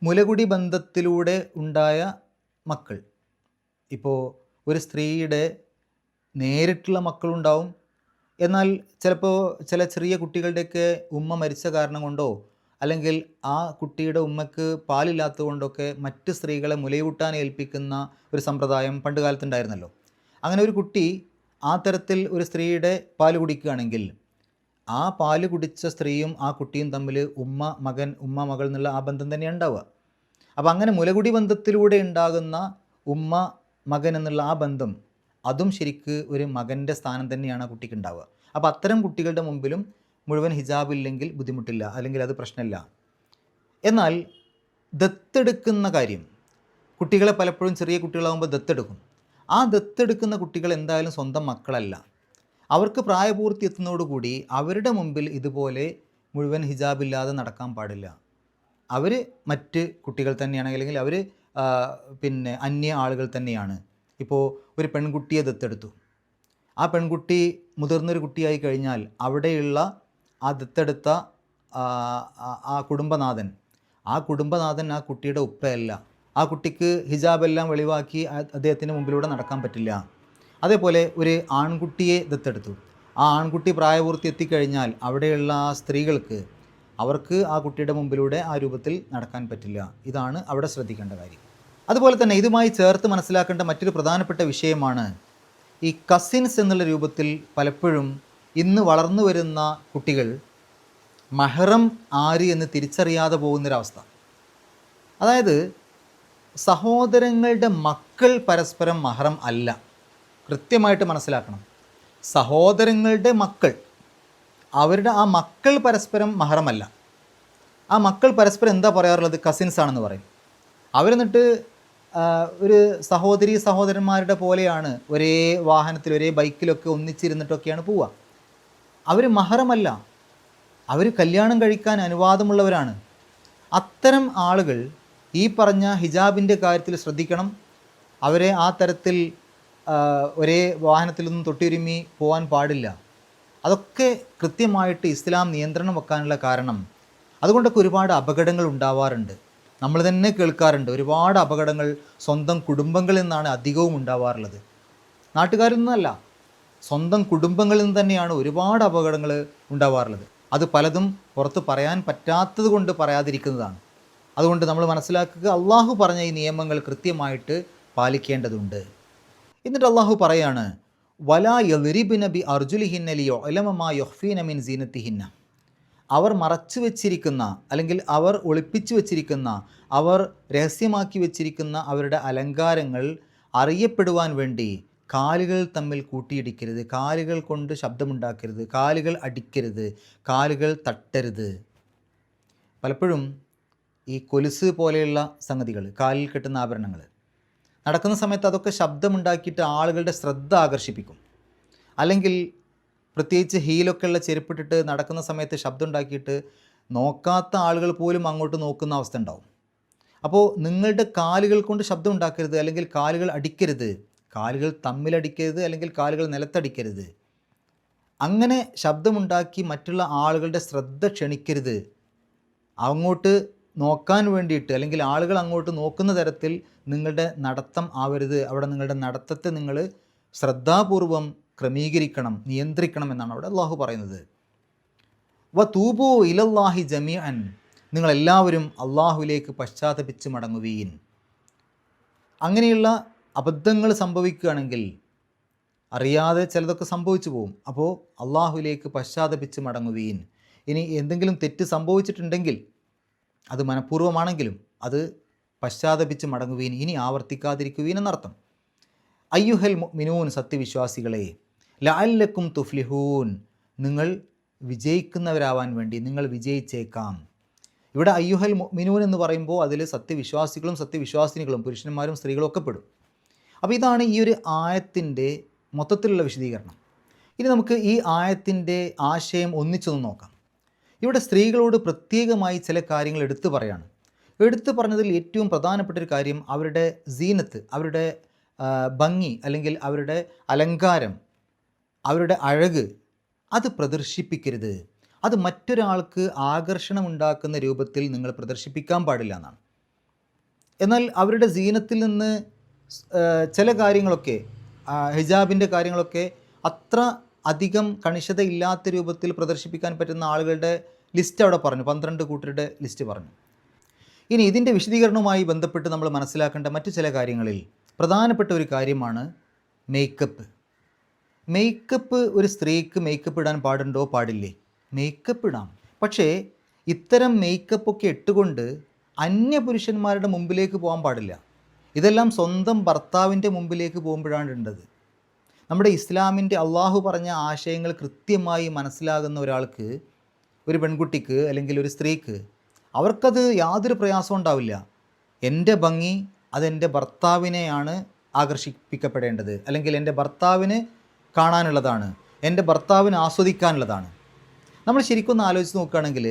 മുലകുടി ബന്ധത്തിലൂടെ ഉണ്ടായ മക്കൾ, ഇപ്പോൾ ഒരു സ്ത്രീയുടെ നേരിട്ടുള്ള മക്കളുണ്ടാവും, എന്നാൽ ചിലപ്പോൾ ചില ചെറിയ കുട്ടികളുടെയൊക്കെ ഉമ്മ മരിച്ച കാരണം കൊണ്ടോ അല്ലെങ്കിൽ ആ കുട്ടിയുടെ ഉമ്മക്ക് പാലില്ലാത്തത് കൊണ്ടൊക്കെ മറ്റ് സ്ത്രീകളെ മുലയൂട്ടാൻ ഏൽപ്പിക്കുന്ന ഒരു സമ്പ്രദായം പണ്ട് കാലത്തുണ്ടായിരുന്നല്ലോ. അങ്ങനെ ഒരു കുട്ടി ആ തരത്തിൽ ഒരു സ്ത്രീയുടെ പാല് കുടിക്കുകയാണെങ്കിൽ ആ പാല് കുടിച്ച സ്ത്രീയും ആ കുട്ടിയും തമ്മിൽ ഉമ്മ മകൾ എന്നുള്ള ആ ബന്ധം തന്നെയാണ് ഉണ്ടാവുക. അപ്പോൾ അങ്ങനെ മുലകുടി ബന്ധത്തിലൂടെ ഉണ്ടാകുന്ന ഉമ്മ മകൻ എന്നുള്ള ആ ബന്ധം, അതും ശരിക്ക് ഒരു മകൻ്റെ സ്ഥാനം തന്നെയാണ് ആ കുട്ടിക്ക് ഉണ്ടാവുക. അപ്പോൾ അത്തരം കുട്ടികളുടെ മുമ്പിലും മുഴുവൻ ഹിജാബ് ഇല്ലെങ്കിൽ ബുദ്ധിമുട്ടില്ല, അല്ലെങ്കിൽ അത് പ്രശ്നമില്ല. എന്നാൽ ദത്തെടുക്കുന്ന കാര്യം, കുട്ടികളെ പലപ്പോഴും ചെറിയ കുട്ടികളാകുമ്പോൾ ദത്തെടുക്കും. ആ ദത്തെടുക്കുന്ന കുട്ടികൾ എന്തായാലും സ്വന്തം മക്കളല്ല. അവർക്ക് പ്രായപൂർത്തി എത്തുന്നതോടുകൂടി അവരുടെ മുമ്പിൽ ഇതുപോലെ മുഴുവൻ ഹിജാബില്ലാതെ നടക്കാൻ പാടില്ല. അവർ മറ്റ് കുട്ടികൾ തന്നെയാണ്, അല്ലെങ്കിൽ അവർ അന്യ ആളുകൾ തന്നെയാണ്. ഇപ്പോൾ ഒരു പെൺകുട്ടിയെ ദത്തെടുത്തു, ആ പെൺകുട്ടി മുതിർന്നൊരു കുട്ടിയായി കഴിഞ്ഞാൽ അവിടെയുള്ള ആ ദത്തെടുത്ത ആ കുടുംബനാഥൻ ആ കുട്ടിയുടെ ഉപ്പയല്ല. ആ കുട്ടിക്ക് ഹിജാബെല്ലാം വെളിവാക്കി അദ്ദേഹത്തിൻ്റെ മുമ്പിലൂടെ നടക്കാൻ പറ്റില്ല. അതേപോലെ ഒരു ആൺകുട്ടിയെ ദത്തെടുത്തു, ആ ആൺകുട്ടി പ്രായപൂർത്തി എത്തിക്കഴിഞ്ഞാൽ അവിടെയുള്ള ആ സ്ത്രീകൾക്ക് അവർക്ക് ആ കുട്ടിയുടെ മുമ്പിലൂടെ ആ രൂപത്തിൽ നടക്കാൻ പറ്റില്ല. ഇതാണ് അവിടെ ശ്രദ്ധിക്കേണ്ട കാര്യം. അതുപോലെ തന്നെ ഇതുമായി ചേർത്ത് മനസ്സിലാക്കേണ്ട മറ്റൊരു പ്രധാനപ്പെട്ട വിഷയമാണ് ഈ കസിൻസ് എന്നുള്ള രൂപത്തിൽ പലപ്പോഴും ഇന്ന് വളർന്നു വരുന്ന കുട്ടികൾ മഹ്റം ആര് എന്ന് തിരിച്ചറിയാതെ പോകുന്നൊരവസ്ഥ. അതായത് സഹോദരങ്ങളുടെ മക്കൾ പരസ്പരം മഹ്റം അല്ല, കൃത്യമായിട്ട് മനസ്സിലാക്കണം. സഹോദരങ്ങളുടെ മക്കൾ, അവരുടെ ആ മക്കൾ പരസ്പരം മഹ്റമല്ല. ആ മക്കൾ പരസ്പരം എന്താ പറയാറുള്ളത്? കസിൻസ് ആണെന്ന് പറയും. അവരെന്നിട്ട് ഒരു സഹോദരന്മാരുടെ പോലെയാണ്, ഒരേ വാഹനത്തിൽ ഒരേ ബൈക്കിലൊക്കെ ഒന്നിച്ചിരുന്നിട്ടൊക്കെയാണ് പോവുക. അവർ മഹ്റമല്ല, അവർ കല്യാണം കഴിക്കാൻ അനുവാദമുള്ളവരാണ്. അത്തരം ആളുകൾ ഈ പറഞ്ഞ ഹിജാബിൻ്റെ കാര്യത്തിൽ ശ്രദ്ധിക്കണം. അവരെ ആ തരത്തിൽ ഒരേ വാഹനത്തിലൊന്നും തൊട്ടിരുമ്മി പോകാൻ പാടില്ല. അതൊക്കെ കൃത്യമായിട്ട് ഇസ്ലാം നിയന്ത്രണം വെക്കാനുള്ള കാരണം, അതുകൊണ്ടൊക്കെ ഒരുപാട് അപകടങ്ങൾ ഉണ്ടാവാറുണ്ട്. നമ്മൾ തന്നെ കേൾക്കാറുണ്ട്, ഒരുപാട് അപകടങ്ങൾ സ്വന്തം കുടുംബങ്ങളിൽ നിന്നാണ് അധികവും ഉണ്ടാവാറുള്ളത്. നാട്ടുകാരിൽ നിന്നല്ല, സ്വന്തം കുടുംബങ്ങളിൽ നിന്ന് തന്നെയാണ് ഒരുപാട് അപകടങ്ങൾ ഉണ്ടാവാറുള്ളത്. അത് പലതും പുറത്ത് പറയാൻ പറ്റാത്തത് കൊണ്ട് പറയാതിരിക്കുന്നതാണ്. അതുകൊണ്ട് നമ്മൾ മനസ്സിലാക്കുക, അള്ളാഹു പറഞ്ഞ ഈ നിയമങ്ങൾ കൃത്യമായിട്ട് പാലിക്കേണ്ടതുണ്ട്. എന്നിട്ട് അള്ളാഹു പറയാണ്, വലാ യദ്രിബ്ന ബി അർജുലിഹിന്ന ലിയുഅലമ മാ യുഖ്ഫീന മിൻ സീനത്തിഹിന്ന. അവർ മറച്ചു വെച്ചിരിക്കുന്ന, അല്ലെങ്കിൽ അവർ ഒളിപ്പിച്ചു വെച്ചിരിക്കുന്ന, അവർ രഹസ്യമാക്കി വെച്ചിരിക്കുന്ന അവരുടെ അലങ്കാരങ്ങൾ അറിയപ്പെടുവാൻ വേണ്ടി കാലുകൾ തമ്മിൽ കൂട്ടിയിടിക്കരുത്, കാലുകൾ കൊണ്ട് ശബ്ദമുണ്ടാക്കരുത്, കാലുകൾ അടിക്കരുത്, കാലുകൾ തട്ടരുത്. പലപ്പോഴും ഈ കൊലുസ് പോലെയുള്ള സംഗതികൾ, കാലിൽ കെട്ടുന്ന ആഭരണങ്ങൾ നടക്കുന്ന സമയത്ത് അതൊക്കെ ശബ്ദമുണ്ടാക്കിയിട്ട് ആളുകളുടെ ശ്രദ്ധ ആകർഷിപ്പിക്കും. അല്ലെങ്കിൽ പ്രത്യേകിച്ച് ഹീലൊക്കെ ഉള്ള ചെരുപ്പിട്ടിട്ട് നടക്കുന്ന സമയത്ത് ശബ്ദം ഉണ്ടാക്കിയിട്ട് നോക്കാത്ത ആളുകൾ പോലും അങ്ങോട്ട് നോക്കുന്ന അവസ്ഥ ഉണ്ടാവും. അപ്പോൾ നിങ്ങളുടെ കാലുകൾ കൊണ്ട് ശബ്ദം ഉണ്ടാക്കരുത്, അല്ലെങ്കിൽ കാലുകൾ അടിക്കരുത്, കാലുകൾ തമ്മിലടിക്കരുത്, അല്ലെങ്കിൽ കാലുകൾ നിലത്തടിക്കരുത്. അങ്ങനെ ശബ്ദമുണ്ടാക്കി മറ്റുള്ള ആളുകളുടെ ശ്രദ്ധ ക്ഷണിക്കരുത്. അങ്ങോട്ട് നോക്കാൻ വേണ്ടിയിട്ട്, അല്ലെങ്കിൽ ആളുകൾ അങ്ങോട്ട് നോക്കുന്ന തരത്തിൽ നിങ്ങളുടെ നടത്തം ആവരുത്. അവിടെ നിങ്ങളുടെ നടത്തത്തെ നിങ്ങൾ ശ്രദ്ധാപൂർവം ക്രമീകരിക്കണം, നിയന്ത്രിക്കണം എന്നാണ് അവിടെ അള്ളാഹു പറയുന്നത്. വതൂബൂ ഇലല്ലാഹി ജമീഅൻ, നിങ്ങളെല്ലാവരും അള്ളാഹുവിലേക്ക് പശ്ചാത്തപിച്ച് മടങ്ങുവീൻ. അങ്ങനെയുള്ള അബദ്ധങ്ങൾ സംഭവിക്കുകയാണെങ്കിൽ, അറിയാതെ ചിലതൊക്കെ സംഭവിച്ചു പോകും. അപ്പോൾ അള്ളാഹുവിലേക്ക് പശ്ചാത്തപിച്ച് മടങ്ങുവീൻ. ഇനി എന്തെങ്കിലും തെറ്റ് സംഭവിച്ചിട്ടുണ്ടെങ്കിൽ, അത് മനഃപൂർവ്വമാണെങ്കിലും അത് പശ്ചാത്തപിച്ച് മടങ്ങുവീൻ, ഇനി ആവർത്തിക്കാതിരിക്കുവീൻ എന്നർത്ഥം. അയ്യുഹൽ മുഅ്മിനൂൻ, സത്യവിശ്വാസികളെ, ലഅല്ലക്കും തുഫ്ലിഹൂൻ, നിങ്ങൾ വിജയിക്കുന്നവരാവാൻ വേണ്ടി, നിങ്ങൾ വിജയിച്ചേക്കാം. ഇവിടെ അയ്യുഹൽ മുഅ്മിനൂൻ എന്ന് പറയുമ്പോൾ അതിൽ സത്യവിശ്വാസികളും സത്യവിശ്വാസിനികളും പുരുഷന്മാരും സ്ത്രീകളും ഒക്കെ പെടും. അപ്പോൾ ഇതാണ് ഈ ഒരു ആയത്തിൻ്റെ മൊത്തത്തിലുള്ള വിശദീകരണം. ഇനി നമുക്ക് ഈ ആയത്തിൻ്റെ ആശയം ഒന്നിച്ചൊന്ന് നോക്കാം. ഇവിടെ സ്ത്രീകളോട് പ്രത്യേകമായി ചില കാര്യങ്ങൾ എടുത്തു പറയാണ്. എടുത്തു പറഞ്ഞതിൽ ഏറ്റവും പ്രധാനപ്പെട്ട ഒരു കാര്യം അവരുടെ സീനത്ത്, അവരുടെ ഭംഗി അല്ലെങ്കിൽ അവരുടെ അലങ്കാരം, അവരുടെ അഴക് അത് പ്രദർശിപ്പിക്കരുത്. അത് മറ്റൊരാൾക്ക് ആകർഷണമുണ്ടാക്കുന്ന രൂപത്തിൽ നിങ്ങൾ പ്രദർശിപ്പിക്കാൻ പാടില്ല എന്നാണ്. എന്നാൽ അവരുടെ സീനത്തിൽ നിന്ന് ചില കാര്യങ്ങളൊക്കെ, ഹിജാബിൻ്റെ കാര്യങ്ങളൊക്കെ അത്ര അധികം കണിശതയില്ലാത്ത രൂപത്തിൽ പ്രദർശിപ്പിക്കാൻ പറ്റുന്ന ആളുകളുടെ ലിസ്റ്റ് അവിടെ പറഞ്ഞു, 12 കൂട്ടരുടെ ലിസ്റ്റ് പറഞ്ഞു. ഇനി ഇതിൻ്റെ വിശദീകരണവുമായി ബന്ധപ്പെട്ട് നമ്മൾ മനസ്സിലാക്കേണ്ട മറ്റു ചില കാര്യങ്ങളിൽ പ്രധാനപ്പെട്ട ഒരു കാര്യമാണ് മേക്കപ്പ്. മേക്കപ്പ് ഒരു സ്ത്രീക്ക് മേക്കപ്പ് ഇടാൻ പാടുണ്ടോ? പാടില്ലേ? മേക്കപ്പ് ഇടാം. പക്ഷേ ഇത്തരം മേക്കപ്പൊക്കെ ഇട്ടുകൊണ്ട് അന്യപുരുഷന്മാരുടെ മുമ്പിലേക്ക് പോകാൻ പാടില്ല. ഇതെല്ലാം സ്വന്തം ഭർത്താവിൻ്റെ മുമ്പിലേക്ക് പോകുമ്പോഴാണ് ഇടേണ്ടത്. നമ്മുടെ ഇസ്ലാമിൻ്റെ അള്ളാഹു പറഞ്ഞ ആശയങ്ങൾ കൃത്യമായി മനസ്സിലാകുന്ന ഒരാൾക്ക്, ഒരു പെൺകുട്ടിക്ക് അല്ലെങ്കിൽ ഒരു സ്ത്രീക്ക്, അവർക്കത് യാതൊരു പ്രയാസവും ഉണ്ടാവില്ല. എൻ്റെ ഭംഗി അതെൻ്റെ ഭർത്താവിനെയാണ് ആകർഷിപ്പിക്കപ്പെടേണ്ടത്, അല്ലെങ്കിൽ എൻ്റെ ഭർത്താവിന് കാണാനുള്ളതാണ്, എൻ്റെ ഭർത്താവിന് ആസ്വദിക്കാനുള്ളതാണ്. നമ്മൾ ശരിക്കൊന്ന് ആലോചിച്ച് നോക്കുകയാണെങ്കിൽ,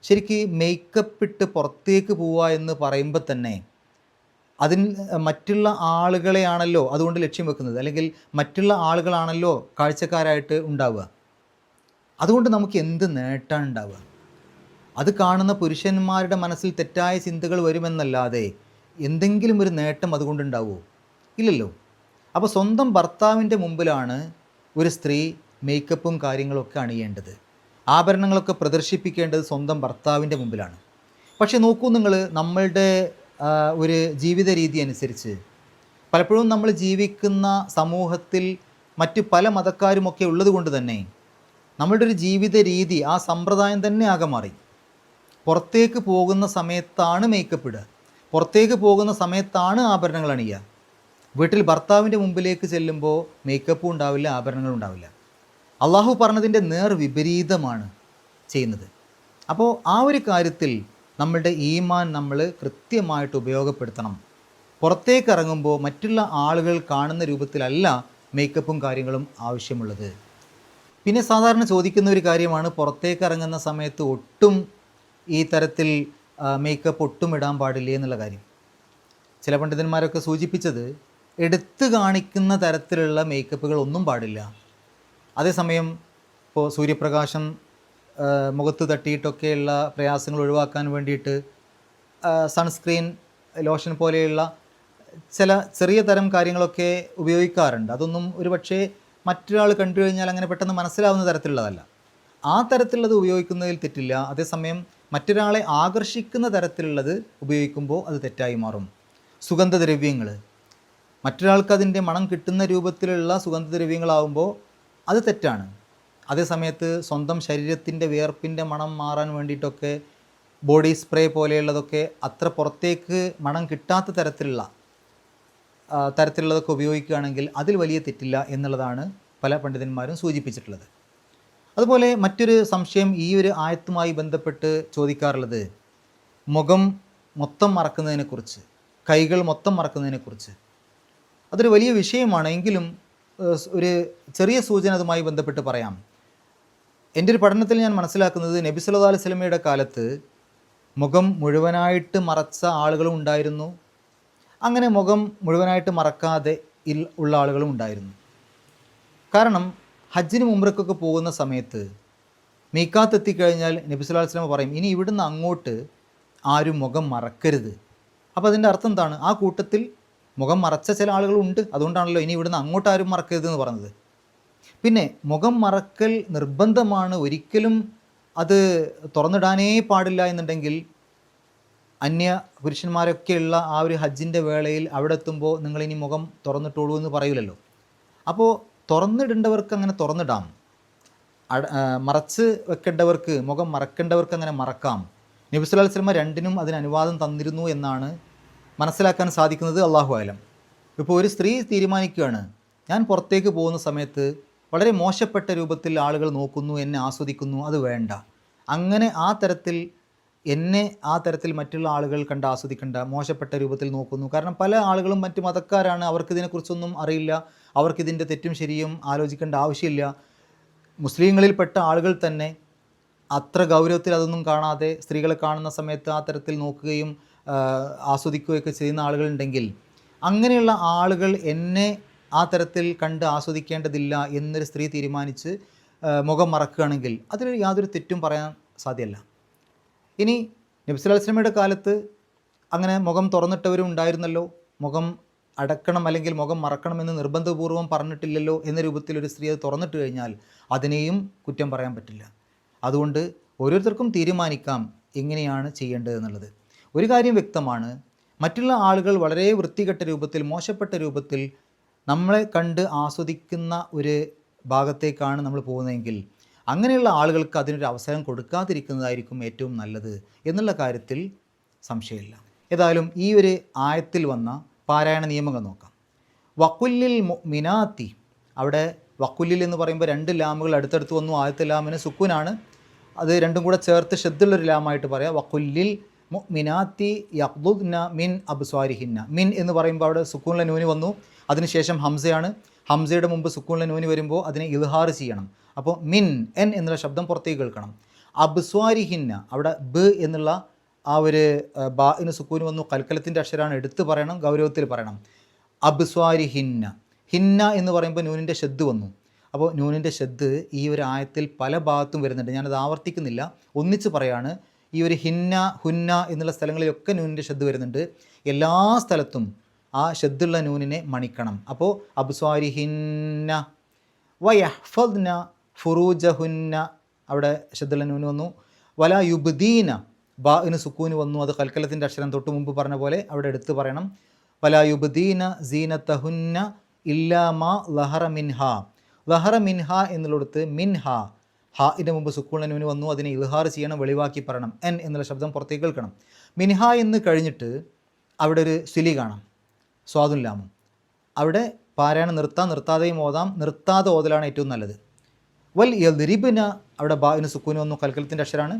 ശരിക്ക് മേക്കപ്പ് ഇട്ട് പുറത്തേക്ക് പോവുക എന്ന് പറയുമ്പോൾ തന്നെ അതിന് മറ്റുള്ള ആളുകളെയാണല്ലോ അതുകൊണ്ട് ലക്ഷ്യം വെക്കുന്നത്, അല്ലെങ്കിൽ മറ്റുള്ള ആളുകളാണല്ലോ കാഴ്ചക്കാരായിട്ട് ഉണ്ടാവുക. അതുകൊണ്ട് നമുക്ക് എന്ത് നേട്ടമാണ് ഉണ്ടാവുക? അത് കാണുന്ന പുരുഷന്മാരുടെ മനസ്സിൽ തെറ്റായ ചിന്തകൾ വരുമെന്നല്ലാതെ എന്തെങ്കിലും ഒരു നേട്ടം അതുകൊണ്ടുണ്ടാവുമോ? ഇല്ലല്ലോ. അപ്പോൾ സ്വന്തം ഭർത്താവിൻ്റെ മുമ്പിലാണ് ഒരു സ്ത്രീ മേക്കപ്പും കാര്യങ്ങളൊക്കെ അണിയേണ്ടത്, ആഭരണങ്ങളൊക്കെ പ്രദർശിപ്പിക്കേണ്ടത് സ്വന്തം ഭർത്താവിൻ്റെ മുമ്പിലാണ്. പക്ഷേ നോക്കൂ നിങ്ങൾ, നമ്മളുടെ ഒരു ജീവിത രീതി അനുസരിച്ച് പലപ്പോഴും നമ്മൾ ജീവിക്കുന്ന സമൂഹത്തിൽ മറ്റ് പല മതക്കാരുമൊക്കെ ഉള്ളത് കൊണ്ട് തന്നെ നമ്മളുടെ ഒരു ജീവിത രീതി, ആ സമ്പ്രദായം തന്നെ ആകെ മാറി. പുറത്തേക്ക് പോകുന്ന സമയത്താണ് മേക്കപ്പ് ഇടുക, പുറത്തേക്ക് പോകുന്ന സമയത്താണ് ആഭരണങ്ങൾ അണിയുക. വീട്ടിൽ ഭർത്താവിൻ്റെ മുമ്പിലേക്ക് ചെല്ലുമ്പോൾ മേക്കപ്പും ഉണ്ടാവില്ല, ആഭരണങ്ങളും ഉണ്ടാവില്ല. അള്ളാഹു പറഞ്ഞതിൻ്റെ നേർ വിപരീതമാണ് ചെയ്യുന്നത്. അപ്പോൾ ആ ഒരു കാര്യത്തിൽ നമ്മളുടെ ഈമാൻ നമ്മൾ കൃത്യമായിട്ട് ഉപയോഗപ്പെടുത്തണം. പുറത്തേക്ക് ഇറങ്ങുമ്പോൾ മറ്റുള്ള ആളുകൾ കാണുന്ന രൂപത്തിലല്ല മേക്കപ്പും കാര്യങ്ങളും ആവശ്യമുള്ളത്. പിന്നെ സാധാരണ ചോദിക്കുന്ന ഒരു കാര്യമാണ്, പുറത്തേക്ക് ഇറങ്ങുന്ന സമയത്ത് ഒട്ടും ഈ തരത്തിൽ മേക്കപ്പ് ഒട്ടും ഇടാൻ പാടില്ലേ എന്നുള്ള കാര്യം. ചില പണ്ഡിതന്മാരൊക്കെ സൂചിപ്പിച്ചത് എടുത്തു കാണിക്കുന്ന തരത്തിലുള്ള മേക്കപ്പുകൾ ഒന്നും പാടില്ല. അതേസമയം ഇപ്പോൾ സൂര്യപ്രകാശം മുഖത്ത് തട്ടിയിട്ടൊക്കെയുള്ള പ്രയാസങ്ങൾ ഒഴിവാക്കാൻ വേണ്ടിയിട്ട് സൺസ്ക്രീൻ, ലോഷൻ പോലെയുള്ള ചില ചെറിയ തരം കാര്യങ്ങളൊക്കെ ഉപയോഗിക്കാറുണ്ട്. അതൊന്നും ഒരു പക്ഷേ മറ്റൊരാൾ കണ്ടു കഴിഞ്ഞാൽ അങ്ങനെ പെട്ടെന്ന് മനസ്സിലാവുന്ന തരത്തിലുള്ളതല്ല. ആ തരത്തിലുള്ളത് ഉപയോഗിക്കുന്നതിൽ തെറ്റില്ല. അതേസമയം മറ്റൊരാളെ ആകർഷിക്കുന്ന തരത്തിലുള്ളത് ഉപയോഗിക്കുമ്പോൾ അത് തെറ്റായി മാറും. സുഗന്ധദ്രവ്യങ്ങൾ, മറ്റൊരാൾക്ക് അതിൻ്റെ മണം കിട്ടുന്ന രൂപത്തിലുള്ള സുഗന്ധദ്രവ്യങ്ങളാവുമ്പോൾ അത് തെറ്റാണ്. അതേസമയത്ത് സ്വന്തം ശരീരത്തിൻ്റെ വിയർപ്പിൻ്റെ മണം മാറാൻ വേണ്ടിയിട്ടൊക്കെ ബോഡി സ്പ്രേ പോലെയുള്ളതൊക്കെ അത്ര പുറത്തേക്ക് മണം കിട്ടാത്ത തരത്തിലുള്ളതൊക്കെ ഉപയോഗിക്കുകയാണെങ്കിൽ അതിൽ വലിയ തെറ്റില്ല എന്നുള്ളതാണ് പല പണ്ഡിതന്മാരും സൂചിപ്പിച്ചിട്ടുള്ളത്. അതുപോലെ മറ്റൊരു സംശയം ഈ ഒരു ആയത്തുമായി ബന്ധപ്പെട്ട് ചോദിക്കാറുള്ളത് മുഖം മൊത്തം മറക്കുന്നതിനെക്കുറിച്ച്, കൈകൾ മൊത്തം മറക്കുന്നതിനെക്കുറിച്ച്. അതൊരു വലിയ വിഷയമാണ്. എങ്കിലും ഒരു ചെറിയ സൂചന അതുമായി ബന്ധപ്പെട്ട് പറയാം. എൻ്റെ ഒരു പഠനത്തിൽ ഞാൻ മനസ്സിലാക്കുന്നത്, നബി സല്ലല്ലാഹു അലൈഹി വസല്ലമയുടെ കാലത്ത് മുഖം മുഴുവനായിട്ട് മറച്ച ആളുകളും ഉണ്ടായിരുന്നു, അങ്ങനെ മുഖം മുഴുവനായിട്ട് മറക്കാതെ ഉള്ള ആളുകളും ഉണ്ടായിരുന്നു. കാരണം ഹജ്ജിനും ഉംറയ്ക്കൊക്കെ പോകുന്ന സമയത്ത് മീഖാത്ത് എത്തിക്കഴിഞ്ഞാൽ നബി സല്ലല്ലാഹു അലൈഹി വസല്ലം പറയും, ഇനി ഇവിടുന്ന് അങ്ങോട്ട് ആരും മുഖം മറക്കരുത്. അപ്പോൾ അതിൻ്റെ അർത്ഥം എന്താണ്? ആ കൂട്ടത്തിൽ മുഖം മറച്ച ചില ആളുകളുണ്ട്, അതുകൊണ്ടാണല്ലോ ഇനി ഇവിടുന്ന് അങ്ങോട്ട് ആരും മറക്കരുത് എന്ന് പറഞ്ഞത്. പിന്നെ മുഖം മറക്കൽ നിർബന്ധമാണ്, ഒരിക്കലും അത് തുറന്നിടാനേ പാടില്ല എന്നുണ്ടെങ്കിൽ അന്യ പുരുഷന്മാരൊക്കെയുള്ള ആ ഒരു ഹജ്ജിൻ്റെ വേളയിൽ അവിടെ എത്തുമ്പോൾ നിങ്ങളിനി മുഖം തുറന്നിട്ടോളൂ എന്ന് പറയില്ലല്ലോ. അപ്പോൾ തുറന്നിടേണ്ടവർക്ക് അങ്ങനെ തുറന്നിടാം, മറച്ച് വെക്കേണ്ടവർക്ക്, മുഖം മറക്കേണ്ടവർക്ക് അങ്ങനെ മറക്കാം. നബി സല്ലല്ലാഹു അലൈഹി വസല്ലം രണ്ടിനും അതിന് അനുവാദം തന്നിരുന്നു എന്നാണ് മനസ്സിലാക്കാൻ സാധിക്കുന്നത്. അല്ലാഹു അലം. ഇപ്പോൾ ഒരു സ്ത്രീ തീരുമാനിക്കുകയാണ്, ഞാൻ പുറത്തേക്ക് പോകുന്ന സമയത്ത് വളരെ മോശപ്പെട്ട രൂപത്തിൽ ആളുകൾ നോക്കുന്നു, എന്നെ ആസ്വദിക്കുന്നു, അത് വേണ്ട. അങ്ങനെ ആ തരത്തിൽ മറ്റുള്ള ആളുകൾ കണ്ട് ആസ്വദിക്കേണ്ട, മോശപ്പെട്ട രൂപത്തിൽ നോക്കുന്നു. കാരണം പല ആളുകളും മറ്റു മതക്കാരാണ്, അവർക്കിതിനെക്കുറിച്ചൊന്നും അറിയില്ല, അവർക്കിതിൻ്റെ തെറ്റും ശരിയും ആലോചിക്കേണ്ട ആവശ്യമില്ല. മുസ്ലിങ്ങളിൽപ്പെട്ട ആളുകൾ തന്നെ അത്ര ഗൗരവത്തിൽ അതൊന്നും കാണാതെ സ്ത്രീകളെ കാണുന്ന സമയത്ത് ആ തരത്തിൽ നോക്കുകയും ആസ്വദിക്കുകയൊക്കെ ചെയ്യുന്ന ആളുകളുണ്ടെങ്കിൽ അങ്ങനെയുള്ള ആളുകൾ എന്നെ ആ തരത്തിൽ കണ്ട് ആസ്വദിക്കേണ്ടതില്ല എന്നൊരു സ്ത്രീ തീരുമാനിച്ച് മുഖം മറക്കുകയാണെങ്കിൽ അതിൽ യാതൊരു തെറ്റും പറയാൻ സാധ്യമല്ല. ഇനി നബി സല്ലല്ലാഹു അലൈഹി വസല്ലമയുടെ കാലത്ത് അങ്ങനെ മുഖം തുറന്നിട്ടവരും ഉണ്ടായിരുന്നല്ലോ, മുഖം അടക്കണം അല്ലെങ്കിൽ മുഖം മറക്കണമെന്ന് നിർബന്ധപൂർവ്വം പറഞ്ഞിട്ടില്ലല്ലോ എന്ന രൂപത്തിൽ ഒരു സ്ത്രീ അത് തുറന്നിട്ട് കഴിഞ്ഞാൽ അതിനെയും കുറ്റം പറയാൻ പറ്റില്ല. അതുകൊണ്ട് ഓരോരുത്തർക്കും തീരുമാനിക്കാം എങ്ങനെയാണ് ചെയ്യേണ്ടതെന്നുള്ളത്. ഒരു കാര്യം വ്യക്തമാണ്, മറ്റുള്ള ആളുകൾ വളരെ വൃത്തികെട്ട രൂപത്തിൽ, മോശപ്പെട്ട രൂപത്തിൽ നമ്മളെ കണ്ട് ആസ്വദിക്കുന്ന ഒരു ഭാഗത്തേക്കാണ് നമ്മൾ പോകുന്നതെങ്കിൽ അങ്ങനെയുള്ള ആളുകൾക്ക് അതിനൊരു അവസരം കൊടുക്കാതിരിക്കുന്നതായിരിക്കും ഏറ്റവും നല്ലത് എന്നുള്ള കാര്യത്തിൽ സംശയമില്ല. ഏതായാലും ഈ ഒരു ആയത്തിൽ വന്ന പാരായണ നിയമങ്ങൾ നോക്കാം. വക്കുല്ലിൽ മുഅ്മിനാത്തി, അവിടെ വക്കുല്ലിൽ എന്ന് പറയുമ്പോൾ 2 ലാമുകൾ അടുത്തടുത്ത് വന്നു. ആദ്യത്തെ ലാമിന് സുക്കൂനാണ്, അത് രണ്ടും കൂടെ ചേർത്ത് ഷദ്ദുള്ളൊരു ലാമായിട്ട് പറയാം. വക്കുല്ലിൽ മുഅ്മിനാത്തി യഖ്ദുദ്ന മിൻ അബ്സ്വാരിഹിന്ന. മിൻ എന്ന് പറയുമ്പോൾ അവിടെ സുക്കൂനിലെ നൂന് വന്നു, അതിനുശേഷം ഹംസയാണ്. ഹംസയുടെ മുമ്പ് സുക്കൂനിലെ നൂന് വരുമ്പോൾ അതിനെ ഇൽഹാർ ചെയ്യണം. അപ്പോൾ മിൻ എൻ എന്നുള്ള ശബ്ദം പുറത്തേക്ക് കേൾക്കണം. അബ്സ്വാരിഹിന്ന, അവിടെ ബ് എന്നുള്ള ആ ഒരു ബാഇന് സുക്കൂന് വന്നു, കൽക്കലത്തിൻ്റെ അക്ഷരമാണ്, എടുത്ത് പറയണം, ഗൗരവത്തിൽ പറയണം. അബ്സ്വാരിഹിന്ന, ഹിന്ന എന്ന് പറയുമ്പോൾ നൂനിൻ്റെ ഷദ് വന്നു. അപ്പോൾ നൂനിൻ്റെ ഷദ് ഈ ഒരു ആയത്തിൽ പല ഭാഗത്തും വരുന്നുണ്ട്, ഞാനത് ആവർത്തിക്കുന്നില്ല, ഒന്നിച്ച് പറയാണ്. ഈ ഒരു ഹിന്ന ഹുന്ന എന്നുള്ള സ്ഥലങ്ങളിലൊക്കെ നൂനിൻ്റെ ഷദ് വരുന്നുണ്ട്. എല്ലാ സ്ഥലത്തും ആ ഷദ്ദുള്ള നൂനിനെ മണിക്കണം. അപ്പോൾ അബ്സ്വാരിഹിന്ന വയഹ്ഫദ്ന ഫുറൂജഹുന്ന, അവിടെ ഷദ്ദുള്ള നൂന് വന്നു. വല യുബ്ദീന, ബാഇന് സുക്കൂന് വന്നു, അത് കൽക്കലത്തിൻ്റെ അക്ഷരം തൊട്ട് മുമ്പ് പറഞ്ഞ പോലെ അവിടെ എടുത്ത് പറയണം. വല യുബ്ദീന സീനത്തഹുന്ന ഇല്ലാ മാ ലഹറ മിൻഹ. ലഹറ മിൻഹ എന്നുള്ളിടത്ത് മിൻഹ, ഹാഇൻ്റെ മുമ്പ് സുക്കൂണിന് നൂന് വന്നു, അതിനെ ഇൽഹാർ ചെയ്യണം, വെളിവാക്കി പറയണം. എൻ എന്നുള്ള ശബ്ദം പുറത്തേക്ക് കേൾക്കണം. മിൻഹ എന്ന് കഴിഞ്ഞിട്ട് അവിടെ ഒരു സിലി കാണാം, സ്വാദുല്ലാമും. അവിടെ പാരായണം നിർത്താതെയും ഓതാം, നിർത്താതെ ഓതലാണ് ഏറ്റവും നല്ലത്. വൽ യദ്രിബ്ന, അവിടെ ബാഇന് സുക്കൂന് വന്നു, കൽക്കലത്തിൻ്റെ അക്ഷരമാണ്.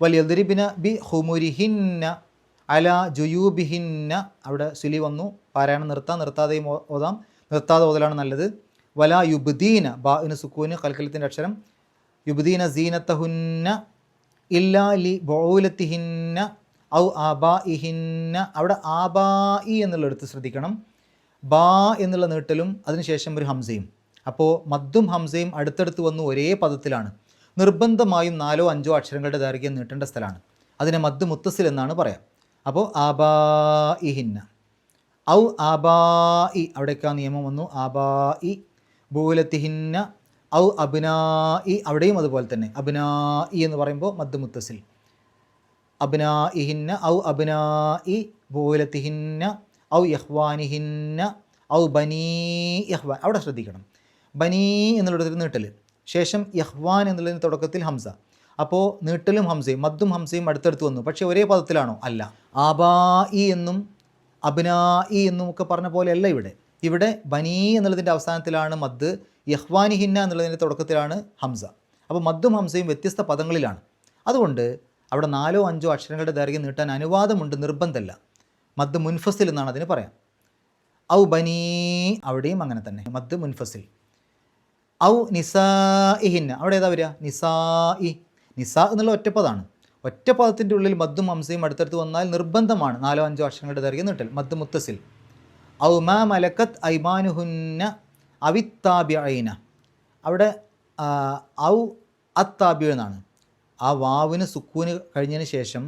വൽ യദ്രിബ്ന ബി ഹുമുരിഹിന്ന അല ജുയൂബിഹിന്ന, അവിടെ സിലി വന്നു, പാരായണം നിർത്താതെയും ഓതാം, നിർത്താതെ ഓതലാണ് നല്ലത്. വല യുബ്ദീന, ബാഇന് സുക്കൂന്, കൽക്കലത്തിൻ്റെ അക്ഷരം. യുബ്ദീന സീനത്തഹുന്ന ഇല്ലാ ലി ബൗലത്തിഹിന്ന ഔ ആബാഇഹിന്ന, അവിടെ ആബാഇ എന്നുള്ളടുത്ത് ശ്രദ്ധിക്കണം. ബാ എന്നുള്ള നീട്ടലും അതിനുശേഷം ഒരു ഹംസയും. അപ്പോൾ മദ്ദും ഹംസയും അടുത്തടുത്ത് വന്നു, ഒരേ പദത്തിലാണ്. നിർബന്ധമായും 4 or 5 അക്ഷരങ്ങളുടെ ദൈർഘ്യം നീട്ടേണ്ട സ്ഥലമാണ്. അതിനെ മദ് മുത്തസിൽ എന്നാണ് പറയാം. അപ്പോൾ ആബാഇഹിന്ന ഔ ആബാഇ, അവിടേക്ക് ആ നിയമം വന്നു. ആബാഇ ബൂലത്തിഹിന്ന ഔ അബ്നാഇ, അവിടെയും അതുപോലെ തന്നെ. അബ്നാഇ എന്ന് പറയുമ്പോൾ മദ് മുത്തസിൽ. അബ്നാഇഹിന്ന ഔ അബ്നാഇ ബൂലത്തിഹിന്ന ഔ യഹ്വാനിഹിന്ന ഔ ബനീ യഹ്വാൻ, അവിടെ ശ്രദ്ധിക്കണം. ബനീ എന്നുള്ളൊരു നീട്ടൽ, ശേഷം യഹ്വാൻ എന്നുള്ളതിന് തുടക്കത്തിൽ ഹംസ. അപ്പോൾ നീട്ടലും ഹംസയും മദ്ദും ഹംസയും അടുത്തടുത്ത് വന്നു, പക്ഷേ ഒരേ പദത്തിലാണോ? അല്ല. ആബാഇ എന്നും അബ്നാഇ എന്നും ഒക്കെ പറഞ്ഞ പോലെയല്ല ഇവിടെ. ഇവിടെ ബനീ എന്നുള്ളതിൻ്റെ അവസാനത്തിലാണ് മദ്, യഹ്വാനിഹിന്ന എന്നുള്ളതിൻ്റെ തുടക്കത്തിലാണ് ഹംസ. അപ്പോൾ മദ്ദും ഹംസയും വ്യത്യസ്ത പദങ്ങളിലാണ്. അതുകൊണ്ട് അവിടെ 4 or 5 അക്ഷരങ്ങളുടെ ദൈർഘ്യം നീട്ടാൻ അനുവാദമുണ്ട്, നിർബന്ധമല്ല. മദ് മുൻഫസിൽ എന്നാണ് അതിന് പറയാം. ഔ ബനീ, അവിടെയും അങ്ങനെ തന്നെ മദ് മുൻഫസിൽ. ഔ നിസാഇഹിന്ന, അവിടെ ഏതാ വരിക? നിസാഇ. നിസാ എന്നുള്ള ഒറ്റപ്പദമാണ്. ഒറ്റപ്പദത്തിൻ്റെ ഉള്ളിൽ മദ്ദും ഹംസയും അടുത്തടുത്ത് വന്നാൽ നിർബന്ധമാണ് 4 or 5 അക്ഷരങ്ങളുടെ ദൈർഘ്യം നീട്ടൽ, മദ് മുത്തസിൽ. ഔ മാ മലക്കത്ത് ഐമാനുഹുന്ന അവിത്താബിഅന, അവിടെ ഔ അത്താബിയ എന്നാണ്. ആ വാവിന് സുക്കൂന് കഴിഞ്ഞതിന് ശേഷം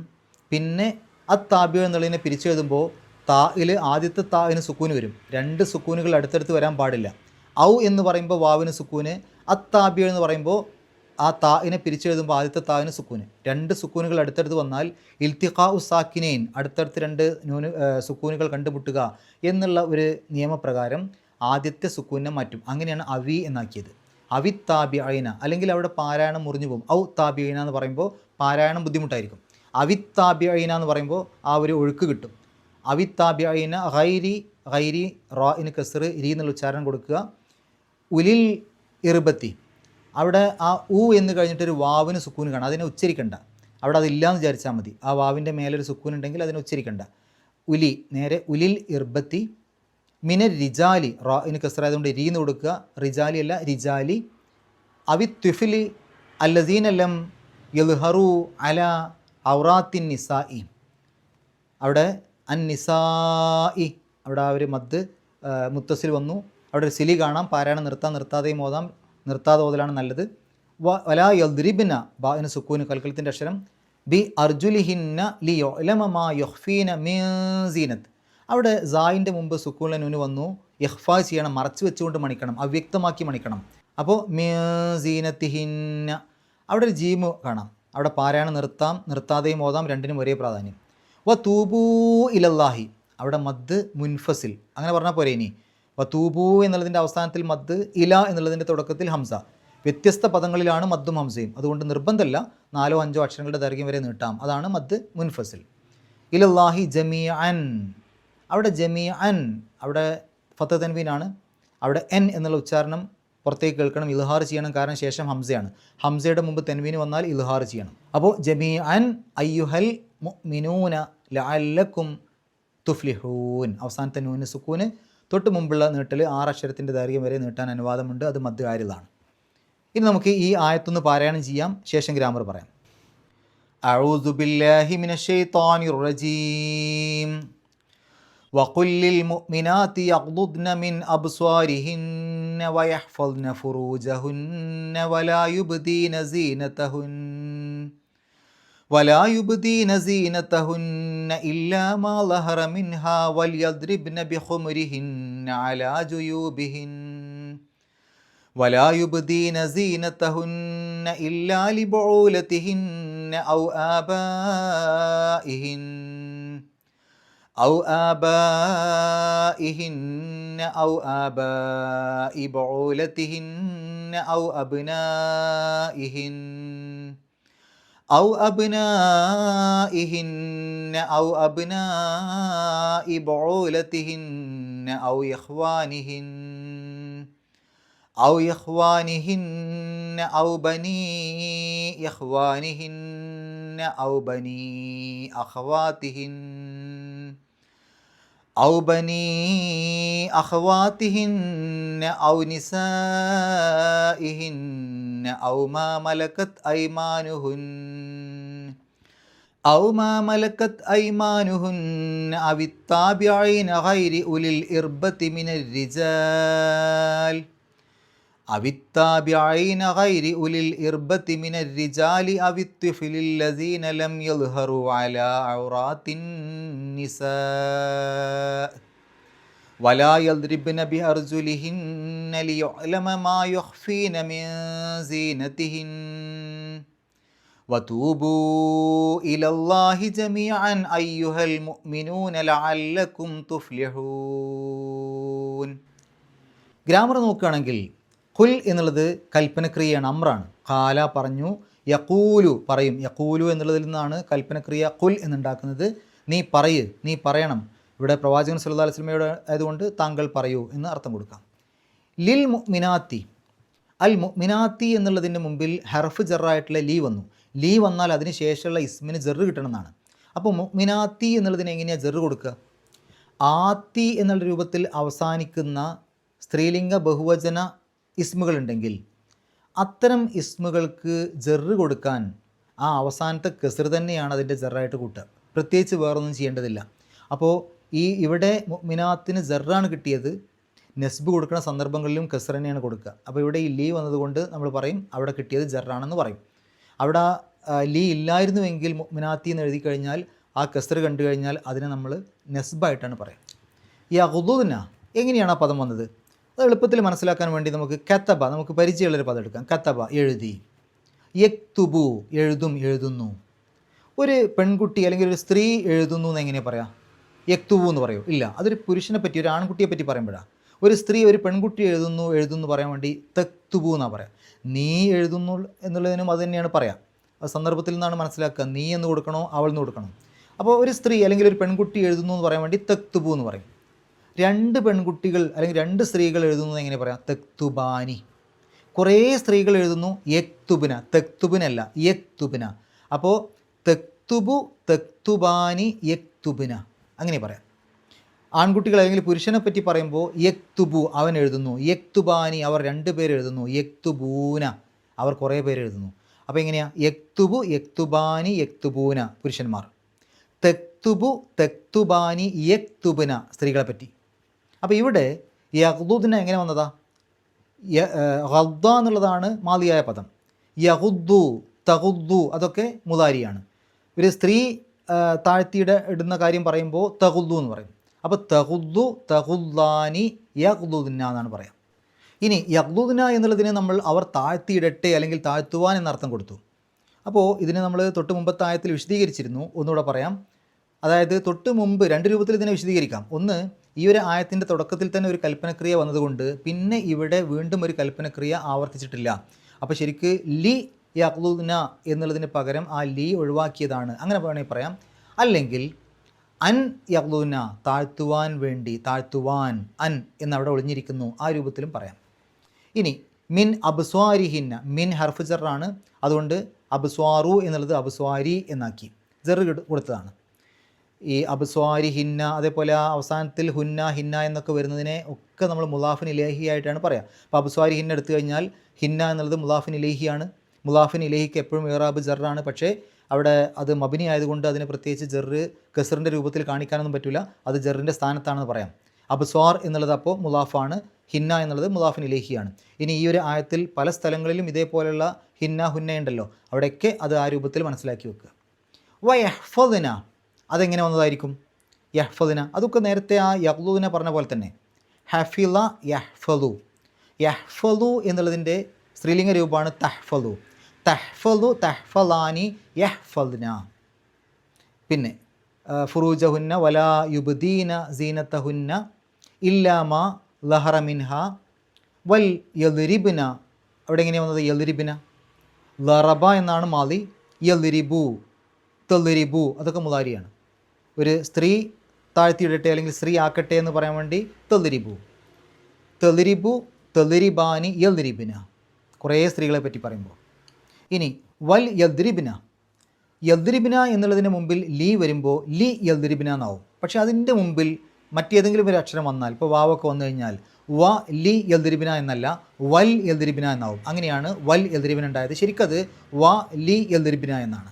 പിന്നെ അത്താബിയ എന്നുള്ളതിനെ പിരിച്ചെഴുതുമ്പോൾ തായിൽ ആദ്യത്തെ താവിന് സുക്കൂന് വരും. 2 സുക്കൂനുകൾ അടുത്തടുത്ത് വരാൻ പാടില്ല. ഔ എന്ന് പറയുമ്പോൾ വാവിന് സുക്കൂന്, അത്താബിയ എന്ന് പറയുമ്പോൾ ആ തായിനെ പിരിച്ചെഴുതുമ്പോൾ ആദ്യത്തെ താവിന് സുക്കൂന്. 2 സുക്കൂനുകൾ അടുത്തടുത്ത് വന്നാൽ ഇൽത്തിഖാ ഉസാക്കിനൈൻ, അടുത്തടുത്ത് 2 സുക്കൂനുകൾ കണ്ടുമുട്ടുക എന്നുള്ള ഒരു നിയമപ്രകാരം ആദ്യത്തെ സുക്കൂനെ മാറ്റും. അങ്ങനെയാണ് അവി എന്നാക്കിയത്. അവി താബിഅന, അല്ലെങ്കിൽ അവിടെ പാരായണം മുറിഞ്ഞു പോകും. ഔ താബിഅന എന്ന് പറയുമ്പോൾ പാരായണം ബുദ്ധിമുട്ടായിരിക്കും. അവി താബിഅന എന്ന് പറയുമ്പോൾ ആ ഒരു ഒഴുക്ക് കിട്ടും. അവി താബിഅന ഗൈരി, ഗൈരി റാഇന് കസ്ർ, രീ എന്നുള്ള ഉച്ചാരണം കൊടുക്കുക. ഉലിൽ ഇർബത്തി, അവിടെ ആ ഉ എന്ന് കഴിഞ്ഞിട്ടൊരു വാവിന് സുക്കൂന് കാണാം, അതിനെ ഉച്ചരിക്കണ്ട. അവിടെ അതില്ലാന്ന് വിചാരിച്ചാൽ മതി. ആ വാവിൻ്റെ മേലൊരു സുക്കൂൻ ഉണ്ടെങ്കിൽ അതിനെ ഉച്ചരിക്കണ്ട. ഉലി, നേരെ ഉലിൽ ഇർബത്തി. മിന റിജാലി, റാഇന് കസ്റായതുകൊണ്ട് രീന്ന് കൊടുക്കുക, റിജാലി അല്ല റിജാലി. അവി ത്വിഫിലി അല്ലസീനല്ലം യൽഹറു അല ഔറാത്തിൻ നിസാഇ. അവിടെ അൻ നിസാഇ, അവിടെ ആ ഒരു മദ് മുത്തസിൽ വന്നു. അവിടെ ഒരു സിലി കാണാം. പാരായണം നിർത്താതെയും ഓതാം. നിർത്താതെ ഓതലാണ് നല്ലത്. വലാ യദ്രിബ്ന, ബാഇന് സുക്കൂന് കൽക്കലത്തിൻ്റെ അക്ഷരം. ബി അർജുലിഹിന്ന ലി യുഅലമ മാ യുഖ്ഫീന മിൻ സീനത്ത്. അവിടെ സായിൻ്റെ മുമ്പ് സുക്കൂനിലെ നൂന് വന്നു. ഇഖ്ഫാ ചെയ്യണം, മറച്ചു വെച്ചുകൊണ്ട് മണിക്കണം, അവ്യക്തമാക്കി മണിക്കണം. അപ്പോൾ മിൻ സീനത്തിഹിന്ന, അവിടെ ഒരു ജീമ് കാണാം. അവിടെ പാരായണം നിർത്താം, നിർത്താതെയും ഓതാം, രണ്ടിനും ഒരേ പ്രാധാന്യം. വ തൂബൂ ഇലല്ലാഹി, അവിടെ മദ് മുൻഫസിൽ, അങ്ങനെ പറഞ്ഞാൽ പോരെ. ഇനി വ തൂബൂ എന്നുള്ളതിൻ്റെ അവസാനത്തിൽ മദ്, ഇല എന്നുള്ളതിൻ്റെ തുടക്കത്തിൽ ഹംസ. വ്യത്യസ്ത പദങ്ങളിലാണ് മദ്ദും ഹംസയും. അതുകൊണ്ട് നിർബന്ധമല്ല 4-5 അക്ഷരങ്ങളുടെ ദൈർഘ്യം വരെ നീട്ടാം. അതാണ് മദ് മുൻഫസിൽ. ഇലല്ലാഹി ജമീഅൻ, അവിടെ ജമീഅൻ, അവിടെ ഫത്ത് തൻവീനാണ്. അവിടെ എൻ എന്നുള്ള ഉച്ചാരണം പുറത്തേക്ക് കേൾക്കണം, ഇൽഹാർ ചെയ്യണം. കാരണം ശേഷം ഹംസയാണ്. ഹംസയുടെ മുമ്പ് തെൻവീന് വന്നാൽ ഇൽഹാർ ചെയ്യണം. അപ്പോൾ ജമീഅൻ അയ്യുഹൽ മുഅ്മിനൂന ലഅല്ലക്കും തുഫ്ലിഹൂൻ, അവസാനത്തെ നൂന് സുക്കൂന്, തൊട്ട് മുമ്പുള്ള നീട്ടൽ 6 അക്ഷരത്തിൻ്റെ ദൈർഘ്യം വരെ നീട്ടാൻ അനുവാദമുണ്ട്. അത് മദ് ആരിലാണ്. ഇനി നമുക്ക് ഈ ആയത്തൊന്ന് പാരായണം ചെയ്യാം, ശേഷം ഗ്രാമർ പറയാം. അഊദു ബില്ലാഹി മിനശ് ശൈത്വാനിർ റജീം. وقل للمؤمنات يغضضن من أبصارهن ويحفظن فروجهن ولا يبدين زينتهن إلا ما ظهر منها وليضربن بخمرهن على جيوبهن ولا يبدين زينتهن إلا لبعولتهن أو آبائهن أو آباء بعولتهن أو أبنائهن أو أبناء بعولتهن أو إخوانهن أو بني إخوانهن أو بني أخواتهن أو نسائهن أو ما ملكت أيمانهن أو التابعين غير أولي الإربة من الرجال أو الطفل الذين لم يظهروا على عورات النساء ولا يضربن بأرجلهن ليعلم ما يخفين من زينتهن وتوبوا إلى الله جميعا أيها المؤمنون لعلكم تفلحون. ഗ്രാമർ നോക്കുകയാണെങ്കിൽ ഖുൽ എന്നുള്ളത് കൽപ്പനക്രിയയാണ്, അമ്രാണ്. ഖാല പറഞ്ഞു, യഖൂലു പറയും. യഖൂലു എന്നുള്ളതിൽ നിന്നാണ് കൽപ്പനക്രിയ ഖുൽ എന്നുണ്ടാക്കുന്നത്. നീ പറയണം. ഇവിടെ പ്രവാചകൻ സല്ലല്ലാഹു അലൈഹി വസല്ലമയുടെ ആയതുകൊണ്ട് താങ്കൾ പറയൂ എന്ന് അർത്ഥം കൊടുക്കാം. ലിൽ മുഅ്മിനാത്തി, അൽ മുഅ്മിനാത്തി എന്നുള്ളതിൻ്റെ മുമ്പിൽ ഹർഫ് ജറായിട്ടുള്ള ലീ വന്നു. ലീ വന്നാൽ അതിന് ശേഷമുള്ള ഇസ്മിന് ജറ് കിട്ടണമെന്നാണ്. അപ്പോൾ മുഅ്മിനാത്തി എന്നുള്ളതിന് എങ്ങനെയാണ് ജറ് കൊടുക്കുക? ആത്തി എന്നുള്ള രൂപത്തിൽ അവസാനിക്കുന്ന സ്ത്രീലിംഗ ബഹുവചന ഇസ്മുകളുണ്ടെങ്കിൽ അത്തരം ഇസ്മുകൾക്ക് ജറ് കൊടുക്കാൻ ആ അവസാനത്തെ കെസർ തന്നെയാണ് അതിൻ്റെ ജറായിട്ട് കൂട്ടുക. പ്രത്യേകിച്ച് വേറൊന്നും ചെയ്യേണ്ടതില്ല. അപ്പോൾ ഇവിടെ മുഅ്മിനാത്തിന് ജറാണ് കിട്ടിയത്. നെസ്ബ് കൊടുക്കുന്ന സന്ദർഭങ്ങളിലും കെസർ തന്നെയാണ് കൊടുക്കുക. അപ്പോൾ ഇവിടെ ഈ ലീ വന്നതുകൊണ്ട് നമ്മൾ പറയും അവിടെ കിട്ടിയത് ജറാണെന്ന് പറയും. അവിടെ ലീ ഇല്ലായിരുന്നുവെങ്കിൽ മുഅ്മിനാത്തി എന്ന് എഴുതി കഴിഞ്ഞാൽ ആ കെസർ കണ്ടു കഴിഞ്ഞാൽ അതിനെ നമ്മൾ നെസ്ബായിട്ടാണ് പറയുക. ഈ അഖുദുന എങ്ങനെയാണ് ആ പദം വന്നത്? അത് എളുപ്പത്തിൽ മനസ്സിലാക്കാൻ വേണ്ടി നമുക്ക് കത്തബ, നമുക്ക് പരിചയമുള്ളൊരു പദം എടുക്കാം. കത്തബ എഴുതി, യക്തുബു എഴുതുന്നു. ഒരു പെൺകുട്ടി അല്ലെങ്കിൽ ഒരു സ്ത്രീ എഴുതുന്നു എന്ന് എങ്ങനെ പറയാം? യക്തുബു എന്ന് പറയൂ? ഇല്ല. അതൊരു പുരുഷനെ പറ്റി, ഒരു ആൺകുട്ടിയെ പറ്റി പറയുമ്പോഴാണ്. ഒരു സ്ത്രീ ഒരു പെൺകുട്ടി എഴുതുന്നു പറയാൻ വേണ്ടി തക്തുബു എന്നാണ് പറയാം. നീ എഴുതുന്നു എന്നുള്ളതിനും അത് തന്നെയാണ് പറയാം. ആ സന്ദർഭത്തിൽ നിന്നാണ് മനസ്സിലാക്കുക നീ എന്ന് കൊടുക്കണോ അവൾ എന്ന് കൊടുക്കണോ. അപ്പോൾ ഒരു സ്ത്രീ അല്ലെങ്കിൽ ഒരു പെൺകുട്ടി എഴുതുന്നു എന്ന് പറയാൻ വേണ്ടി തക്തുബു എന്ന് പറയും. 2 പെൺകുട്ടികൾ അല്ലെങ്കിൽ 2 സ്ത്രീകൾ എഴുതുന്നു എങ്ങനെ പറയാം? തക്തുബാനി. കുറേ സ്ത്രീകൾ എഴുതുന്നു യക്തുബിന, തക്തുബിനല്ല യക്തുബിന. അപ്പോൾ തക്തുബു, തക്തുബാനി, യക്തുബിന അങ്ങനെ പറയാം. ആൺകുട്ടികൾ അല്ലെങ്കിൽ പുരുഷനെ പറ്റി പറയുമ്പോൾ യക്തുബു അവൻ എഴുതുന്നു, യക്തുബാനി അവർ 2 പേർ എഴുതുന്നു, യക്തുബൂന അവർ കുറേ പേര് എഴുതുന്നു. അപ്പോൾ എങ്ങനെയാണ്? യക്തുബു യക്തുബാനി യക്തുബൂന പുരുഷന്മാർ, തെക്തുബു തെക്തുബാനി യക്തുബുന സ്ത്രീകളെ പറ്റി. അപ്പോൾ ഇവിടെ യഗ്ദുദിന എങ്ങനെ വന്നതാ? ഗദ്ദ എന്നുള്ളതാണ് മാദിയായ പദം. യഗുദ്ദു തഗുദ്ദു അതൊക്കെ മുദാരിയാണ്. ഒരു സ്ത്രീ താഴ്ത്തിയുടെ ഇടുന്ന കാര്യം പറയുമ്പോൾ തഗുദ്ദു എന്ന് പറയും. അപ്പോൾ തഗുദ്ദു തഗുദ്ദാനി യഗ്ദുദിന എന്നാണ് പറയാം. ഇനി യഗ്ദുദിന എന്നുള്ളതിന് നമ്മൾ അവർ താഴ്ത്തിയിടട്ടെ അല്ലെങ്കിൽ താഴ്ത്തുവാൻ എന്നർത്ഥം കൊടുത്തു. അപ്പോൾ ഇതിനെ നമ്മൾ തൊട്ട് മുമ്പത്തെ ആയത്തിൽ വിശദീകരിച്ചിരുന്നു. ഒന്നുകൂടെ പറയാം. അതായത് തൊട്ട് മുമ്പ് രണ്ട് രൂപത്തിൽ ഇതിനെ വിശദീകരിക്കാം. ഒന്ന്, ഈ ഒരു ആയത്തിൻ്റെ തുടക്കത്തിൽ തന്നെ ഒരു കൽപ്പനക്രിയ വന്നതുകൊണ്ട് പിന്നെ ഇവിടെ വീണ്ടും ഒരു കൽപ്പനക്രിയ ആവർത്തിച്ചിട്ടില്ല. അപ്പോൾ ശരിക്ക് ലി യഗ്ദുദിന എന്നുള്ളതിന് പകരം ആ ലി ഒഴിവാക്കിയതാണ്, അങ്ങനെ വേണമെങ്കിൽ പറയാം. അല്ലെങ്കിൽ അൻ യഗ്ദുദിന താഴ്ത്തുവാൻ വേണ്ടി, താഴ്ത്തുവാൻ അൻ എന്നവിടെ ഒളിഞ്ഞിരിക്കുന്നു, ആ രൂപത്തിലും പറയാം. ഇനി മിൻ അബ്സ്വാരിഹിന്ന, മിൻ ഹർഫ് ജറാണ്, അതുകൊണ്ട് അബ്സ്വാറു എന്നുള്ളത് അബ്സ്വാരി എന്നാക്കി ജറ് കൊടുത്തതാണ്. ഈ അബ്സ്വാരിഹിന്ന അതേപോലെ അവസാനത്തിൽ ഹുന്ന ഹിന്ന എന്നൊക്കെ വരുന്നതിനെ ഒക്കെ നമ്മൾ മുലാഫിൻ ഇലേഹി ആയിട്ടാണ് പറയുക. അപ്പോൾ അബ്സ്വാരിഹിന്ന എടുത്തു കഴിഞ്ഞാൽ ഹിന്ന എന്നുള്ളത് മുലാഫിൻ ഇലേഹിയാണ്. മുലാഫിൻ ഇലേഹിക്ക് എപ്പോഴും ഇറാബ് ജറാണ്. പക്ഷേ അവിടെ അത് മബിനി ആയതുകൊണ്ട് അതിനെ പ്രത്യേകിച്ച് ജറ് കസറിൻ്റെ രൂപത്തിൽ കാണിക്കാനൊന്നും പറ്റില്ല, അത് ജറിൻ്റെ സ്ഥാനത്താണെന്ന് പറയാം. അബ്സ്വാർ എന്നുള്ളത് അപ്പോൾ മുലാഫാണ്, ഹിന്ന എന്നുള്ളത് മുലാഫിൻ ഇലേഹിയാണ്. ഇനി ഈ ഒരു ആയത്തിൽ പല സ്ഥലങ്ങളിലും ഇതേപോലെയുള്ള ഹിന്ന ഹുന്ന ഉണ്ടല്ലോ, അവിടെയൊക്കെ അത് ആ രൂപത്തിൽ മനസ്സിലാക്കി വെക്കുക. വയഹ്ഫദിന അതെങ്ങനെ വന്നതായിരിക്കും? യഹ്ഫദിന അതൊക്കെ നേരത്തെ ആ യഗ്ദുദിന പറഞ്ഞ പോലെ തന്നെ. ഹഫില യഹ്ഫദു, യഹ്ഫദു എന്നുള്ളതിൻ്റെ സ്ത്രീലിംഗ രൂപമാണ് തഹ്ഫദു. തഹ്ഫദു തഹ്ഫലാനി യഹ്ഫദ്ന. പിന്നെ ഫുറൂജഹുന്ന വലാ യുബ്ദീന സീനത്തഹുന്ന ഇല്ലാമ ലഹറ മിൻഹ വൽ യദ്രിബ്ന. അവിടെ എങ്ങനെയാണ് വന്നത്? യദ്രിബ്ന. ലറബ എന്നാണ് മാലി, യദ്രിബു തദ്രിബു അതൊക്കെ മുദാരിയാണ്. ഒരു സ്ത്രീ താഴ്ത്തിയിടട്ടെ അല്ലെങ്കിൽ സ്ത്രീ ആക്കട്ടെ എന്ന് പറയാൻ വേണ്ടി തദ്രിബു, തദ്രിബു തദ്രിബാനി യദ്രിബ്ന, കുറേ സ്ത്രീകളെ പറ്റി പറയുമ്പോൾ. ഇനി വൽ യദ്രിബ്ന, യദ്രിബ്ന എന്നുള്ളതിന് മുമ്പിൽ ലീ വരുമ്പോൾ ലി യദ്രിബ്ന എന്നാവും. പക്ഷേ അതിൻ്റെ മുമ്പിൽ മറ്റേതെങ്കിലും ഒരു അക്ഷരം വന്നാൽ, ഇപ്പോൾ വാവൊക്കെ വന്നു കഴിഞ്ഞാൽ വ ലി യദ്രിബ്ന എന്നല്ല വൽ യദ്രിബ്ന എന്നാവും. അങ്ങനെയാണ് വൽ യദ്രിബ്ന ഉണ്ടായത്. ശരിക്കത് വ ലി യദ്രിബ്ന എന്നാണ്.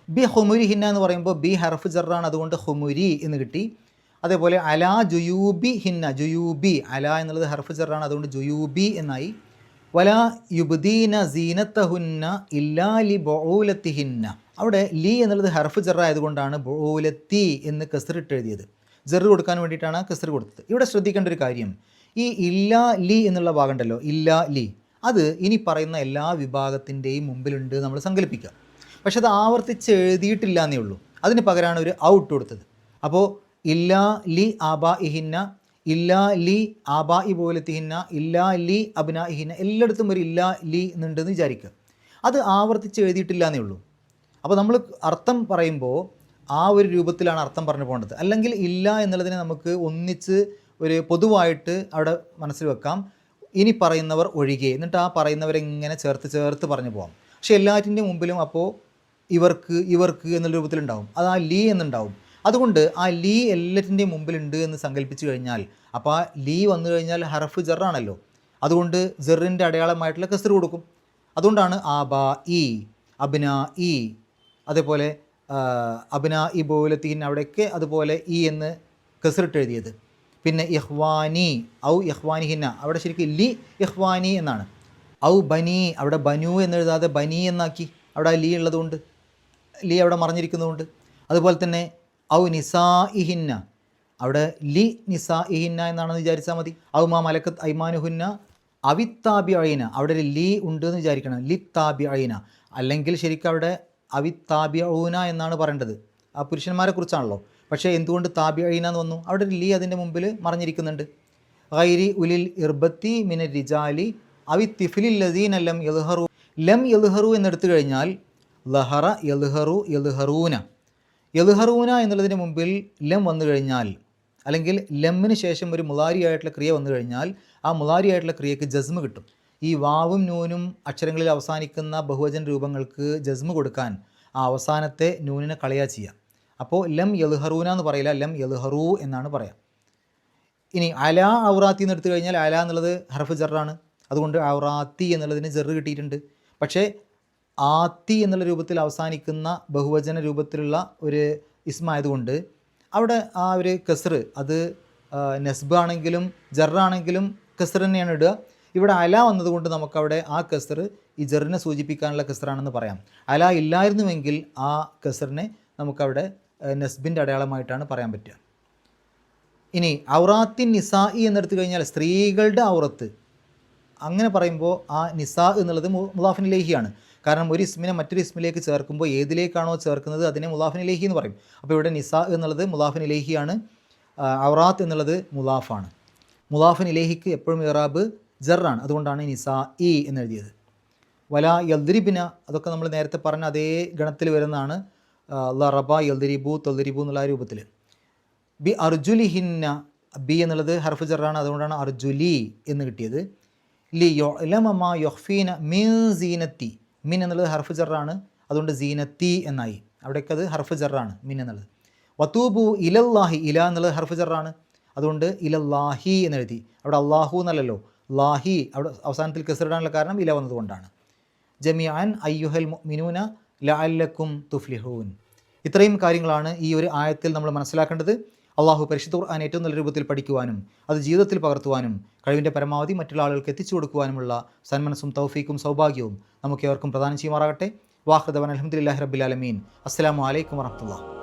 ബി ഹുമുരി ഹിന്ന എന്ന് പറയുമ്പോൾ ബി ഹർഫ് ജറാണ്, അതുകൊണ്ട് ഹുമുരി എന്ന് കിട്ടി. അതേപോലെ അലാ ജുയൂബി ഹിന്ന, ജുയൂബി അല എന്നുള്ളത് ഹർഫ് ജറാണ്, അതുകൊണ്ട് ജുയൂബി എന്നായി. വലാ യുബ്ദീന സീനത്തഹുന്ന ഇല്ലാ ലി ബഊലത്തിഹിന്ന, അവിടെ ലി എന്നുള്ളത് ഹർഫ് ജറ ആയതുകൊണ്ടാണ് ബഊലത്തി എന്ന് കസ്റിട്ട് എഴുതിയത്. ജറ് കൊടുക്കാൻ വേണ്ടിയിട്ടാണ് കസ്റ് കൊടുത്തത്. ഇവിടെ ശ്രദ്ധിക്കേണ്ട ഒരു കാര്യം, ഈ ഇല്ലാ ലി എന്നുള്ള ഭാഗം ഉണ്ടല്ലോ, ഇല്ലാ ലി, അത് ഇനി പറയുന്ന എല്ലാ വിഭാഗത്തിൻ്റെയും മുമ്പിലുണ്ട് നമ്മൾ സങ്കല്പിക്കുക. പക്ഷെ അത് ആവർത്തിച്ച് എഴുതിയിട്ടില്ല എന്നേ ഉള്ളൂ. അതിന് പകരമാണ് ഒരു ഔട്ട് കൊടുത്തത്. അപ്പോൾ ഇല്ലാ ലി ആബാ ഇഹിന്ന, ഇല്ലാ ലി ആബാ ഇ പോലത്തിഹിന്ന, ഇല്ലാ ലി അബ്നാ ഇഹിന്ന, എല്ലായിടത്തും ഒരു ഇല്ലാ ലി എന്നുണ്ടെന്ന് വിചാരിക്കുക. അത് ആവർത്തിച്ച് എഴുതിയിട്ടില്ല എന്നേ ഉള്ളൂ. അപ്പോൾ നമ്മൾ അർത്ഥം പറയുമ്പോൾ ആ ഒരു രൂപത്തിലാണ് അർത്ഥം പറഞ്ഞു പോകേണ്ടത്. അല്ലെങ്കിൽ ഇല്ല എന്നുള്ളതിനെ നമുക്ക് ഒന്നിച്ച് ഒരു പൊതുവായിട്ട് അവിടെ മനസ്സിൽ വെക്കാം, ഇനി പറയുന്നവർ ഒഴികെ, എന്നിട്ട് ആ പറയുന്നവരെങ്ങനെ ചേർത്ത് ചേർത്ത് പറഞ്ഞു പോകാം. പക്ഷേ എല്ലാറ്റിൻ്റെ മുമ്പിലും അപ്പോൾ ഇവർക്ക് ഇവർക്ക് എന്നുള്ള രൂപത്തിലുണ്ടാവും, അത് ആ ലീ എന്നുണ്ടാവും. അതുകൊണ്ട് ആ ലീ എല്ലാറ്റിൻ്റെയും മുമ്പിലുണ്ട് എന്ന് സങ്കല്പിച്ച് കഴിഞ്ഞാൽ, അപ്പോൾ ആ ലീ വന്നു കഴിഞ്ഞാൽ ഹർഫ് ജറാണല്ലോ, അതുകൊണ്ട് ജറിൻ്റെ അടയാളമായിട്ടുള്ള കസ്റ് കൊടുക്കും. അതുകൊണ്ടാണ് ആബാ ഇ, അബ്നാ ഇ, അതേപോലെ അബ്നാ ഇ ബോലത്തീൻ അവിടെയൊക്കെ അതുപോലെ ഇ എന്ന് കസ്റിട്ട് എഴുതിയത്. പിന്നെ ഇഹ്വാനി ഔ ഇഹ്വാനിഹിന്ന, അവിടെ ശരിക്കും ലി ഇഹ്വാനി എന്നാണ്. ഔ ബനി, അവിടെ ബനു എന്നെഴുതാതെ ബനി എന്നാക്കി, അവിടെ ലീ ഉള്ളതുകൊണ്ട്, ലീ അവിടെ മറിഞ്ഞിരിക്കുന്നതുകൊണ്ട്. അതുപോലെ തന്നെ ഔ നിസാ ഇഹിന്ന, അവിടെ ലി നിസാ ഇഹിന്ന എന്നാണെന്ന് വിചാരിച്ചാൽ മതി. ഔ മാ മലക്കത്ത് ഐമാനുഹുന്ന അവിത്താബി അയിന, അവിടെ ഒരു ലീ ഉണ്ട് എന്ന് വിചാരിക്കണം, ലി താബി അയിന. അല്ലെങ്കിൽ ശരിക്കും അവിടെ അവിത്താബി ഊന എന്നാണ് പറയേണ്ടത്, ആ പുരുഷന്മാരെ കുറിച്ചാണല്ലോ. പക്ഷേ എന്തുകൊണ്ട് താബി അയിന എന്ന് വന്നു? അവിടെ ഒരു ലീ അതിൻ്റെ മുമ്പിൽ മറിഞ്ഞിരിക്കുന്നുണ്ട്. ഗൈരി ഉലിൽ ഇർബത്തി മിന റിജാലി അവി തിഫിലിൽ ലദീന ലം യൽഹറു, ലം യൽഹറു എന്നെടുത്തു കഴിഞ്ഞാൽ ലഹറ യൽഹറു യൽഹറൂന, യൽഹറൂന എന്നുള്ളതിന് മുമ്പിൽ ലം വന്നു കഴിഞ്ഞാൽ, അല്ലെങ്കിൽ ലമ്മിന് ശേഷം ഒരു മുലാരി ആയിട്ടുള്ള ക്രിയ വന്നു കഴിഞ്ഞാൽ ആ മുലാരി ആയിട്ടുള്ള ക്രിയക്ക് ജസ്മ് കിട്ടും. ഈ വാവും നൂനും അക്ഷരങ്ങളിൽ അവസാനിക്കുന്ന ബഹുവചന രൂപങ്ങൾക്ക് ജസ്മ് കൊടുക്കാൻ ആ അവസാനത്തെ നൂനിനെ കളയാ ചെയ്യുക. അപ്പോൾ ലം യൽഹറൂന എന്ന് പറയില്ല, ലം യൽഹറൂ എന്നാണ് പറയാം. ഇനി അല ഔറാത്തി എന്ന് എടുത്തു കഴിഞ്ഞാൽ അല എന്നുള്ളത് ഹർഫ് ജറാണ്, അതുകൊണ്ട് ഔറാത്തി എന്നുള്ളതിന് ജറ് കിട്ടിയിട്ടുണ്ട്. പക്ഷേ ആത്തി എന്നുള്ള രൂപത്തിൽ അവസാനിക്കുന്ന ബഹുവചന രൂപത്തിലുള്ള ഒരു ഇസ്മായതുകൊണ്ട് അവിടെ ആ ഒരു കസ്ർ അത് നസ്ബ് ആണെങ്കിലും ജറാണെങ്കിലും കസ്ർ തന്നെയാണ് ഇടുക. ഇവിടെ അല വന്നതുകൊണ്ട് നമുക്കവിടെ ആ കസ്ർ ഈ ജറിനെ സൂചിപ്പിക്കാനുള്ള കസ്റാണെന്ന് പറയാം. അല ഇല്ലായിരുന്നുവെങ്കിൽ ആ കസ്റിനെ നമുക്കവിടെ നസ്ബിൻ്റെ അടയാളമായിട്ടാണ് പറയാൻ പറ്റുക. ഇനി ഔറാത്തിൻ നിസാഇ എന്നെടുത്തു കഴിഞ്ഞാൽ സ്ത്രീകളുടെ ഔറത്ത്, അങ്ങനെ പറയുമ്പോൾ ആ നിസാ എന്നുള്ളത് മുളാഫിൻ ഇലൈഹിയാണ്. കാരണം ഒരു ഇസ്മിനെ മറ്റൊരു ഇസ്മിലേക്ക് ചേർക്കുമ്പോൾ ഏതിലേക്കാണോ ചേർക്കുന്നത് അതിനെ മുളാഫിൻ ഇലൈഹി എന്ന് പറയും. അപ്പോൾ ഇവിടെ നിസാ എന്നുള്ളത് മുളാഫിൻ ഇലൈഹിയാണ്, ഔറാത്ത് എന്നുള്ളത് മുളാഫാണ്. മുളാഫിൻ ഇലൈഹിക്ക് എപ്പോഴും ഇറാബ് ജറാണ്, അതുകൊണ്ടാണ് നിസാ ഇ എന്നെഴുതിയത്. വല യൽദരിബിന അതൊക്കെ നമ്മൾ നേരത്തെ പറഞ്ഞ അതേ ഗണത്തിൽ വരുന്നതാണ്. ലറബ യൽദരിബു തൊൽദരിബു എന്നുള്ള രൂപത്തിൽ. ബി അർജുലിഹിന്ന, ബി എന്നുള്ളത് ഹർഫ് ജറാണ്, അതുകൊണ്ടാണ് അർജുലി എന്ന് കിട്ടിയത്. ലി യൊലമ യൊഹ്ഫീന മിൻ സീനത്തി, മിൻ എന്നുള്ളത് ഹർഫ് ജറാണ്, അതുകൊണ്ട് സീനത്തി എന്നായി. അവിടേക്ക് അത് ഹർഫ് ജറാണ് മിൻ എന്നുള്ളത്. വതൂബു ഇലല്ലാഹി, ഇല എന്നുള്ളത് ഹർഫ് ജറാണ്, അതുകൊണ്ട് ഇലല്ലാഹി എന്നെഴുതി. അവിടെ അള്ളാഹു എന്നല്ലല്ലോ, ലാഹി അവിടെ അവസാനത്തിൽ കസ്റിടാനുള്ള കാരണം ഇല വന്നതുകൊണ്ടാണ്. ജമിഅൻ അയ്യുഹൽ മുഅ്മിനൂന ലഅല്ലക്കും തുഫ്ലിഹൂൻ. ഇത്രയും കാര്യങ്ങളാണ് ഈ ഒരു ആയത്തിൽ നമ്മൾ മനസ്സിലാക്കേണ്ടത്. അള്ളാഹു പരിശുദ്ധ ഖുർആൻ ഏറ്റവും നല്ല രൂപത്തിൽ പഠിക്കുവാനും അത് ജീവിതത്തിൽ പകർത്തുവാനും കഴിവിൻ്റെ പരമാവധി മറ്റുള്ള ആളുകൾക്ക് എത്തിച്ചു കൊടുക്കുവാനുമുള്ള സന്മനസ്സും തൗഫീക്കും സൗഭാഗ്യവും നമുക്കേവർക്കും പ്രദാനം ചെയ്യുമാറാകട്ടെ. വാഹൃദവൻ അൽഹംദുലില്ലാഹി റബ്ബിൽ ആലമീൻ. അസ്സലാമു അലൈക്കും വറഹ്മത്തുള്ളാഹി.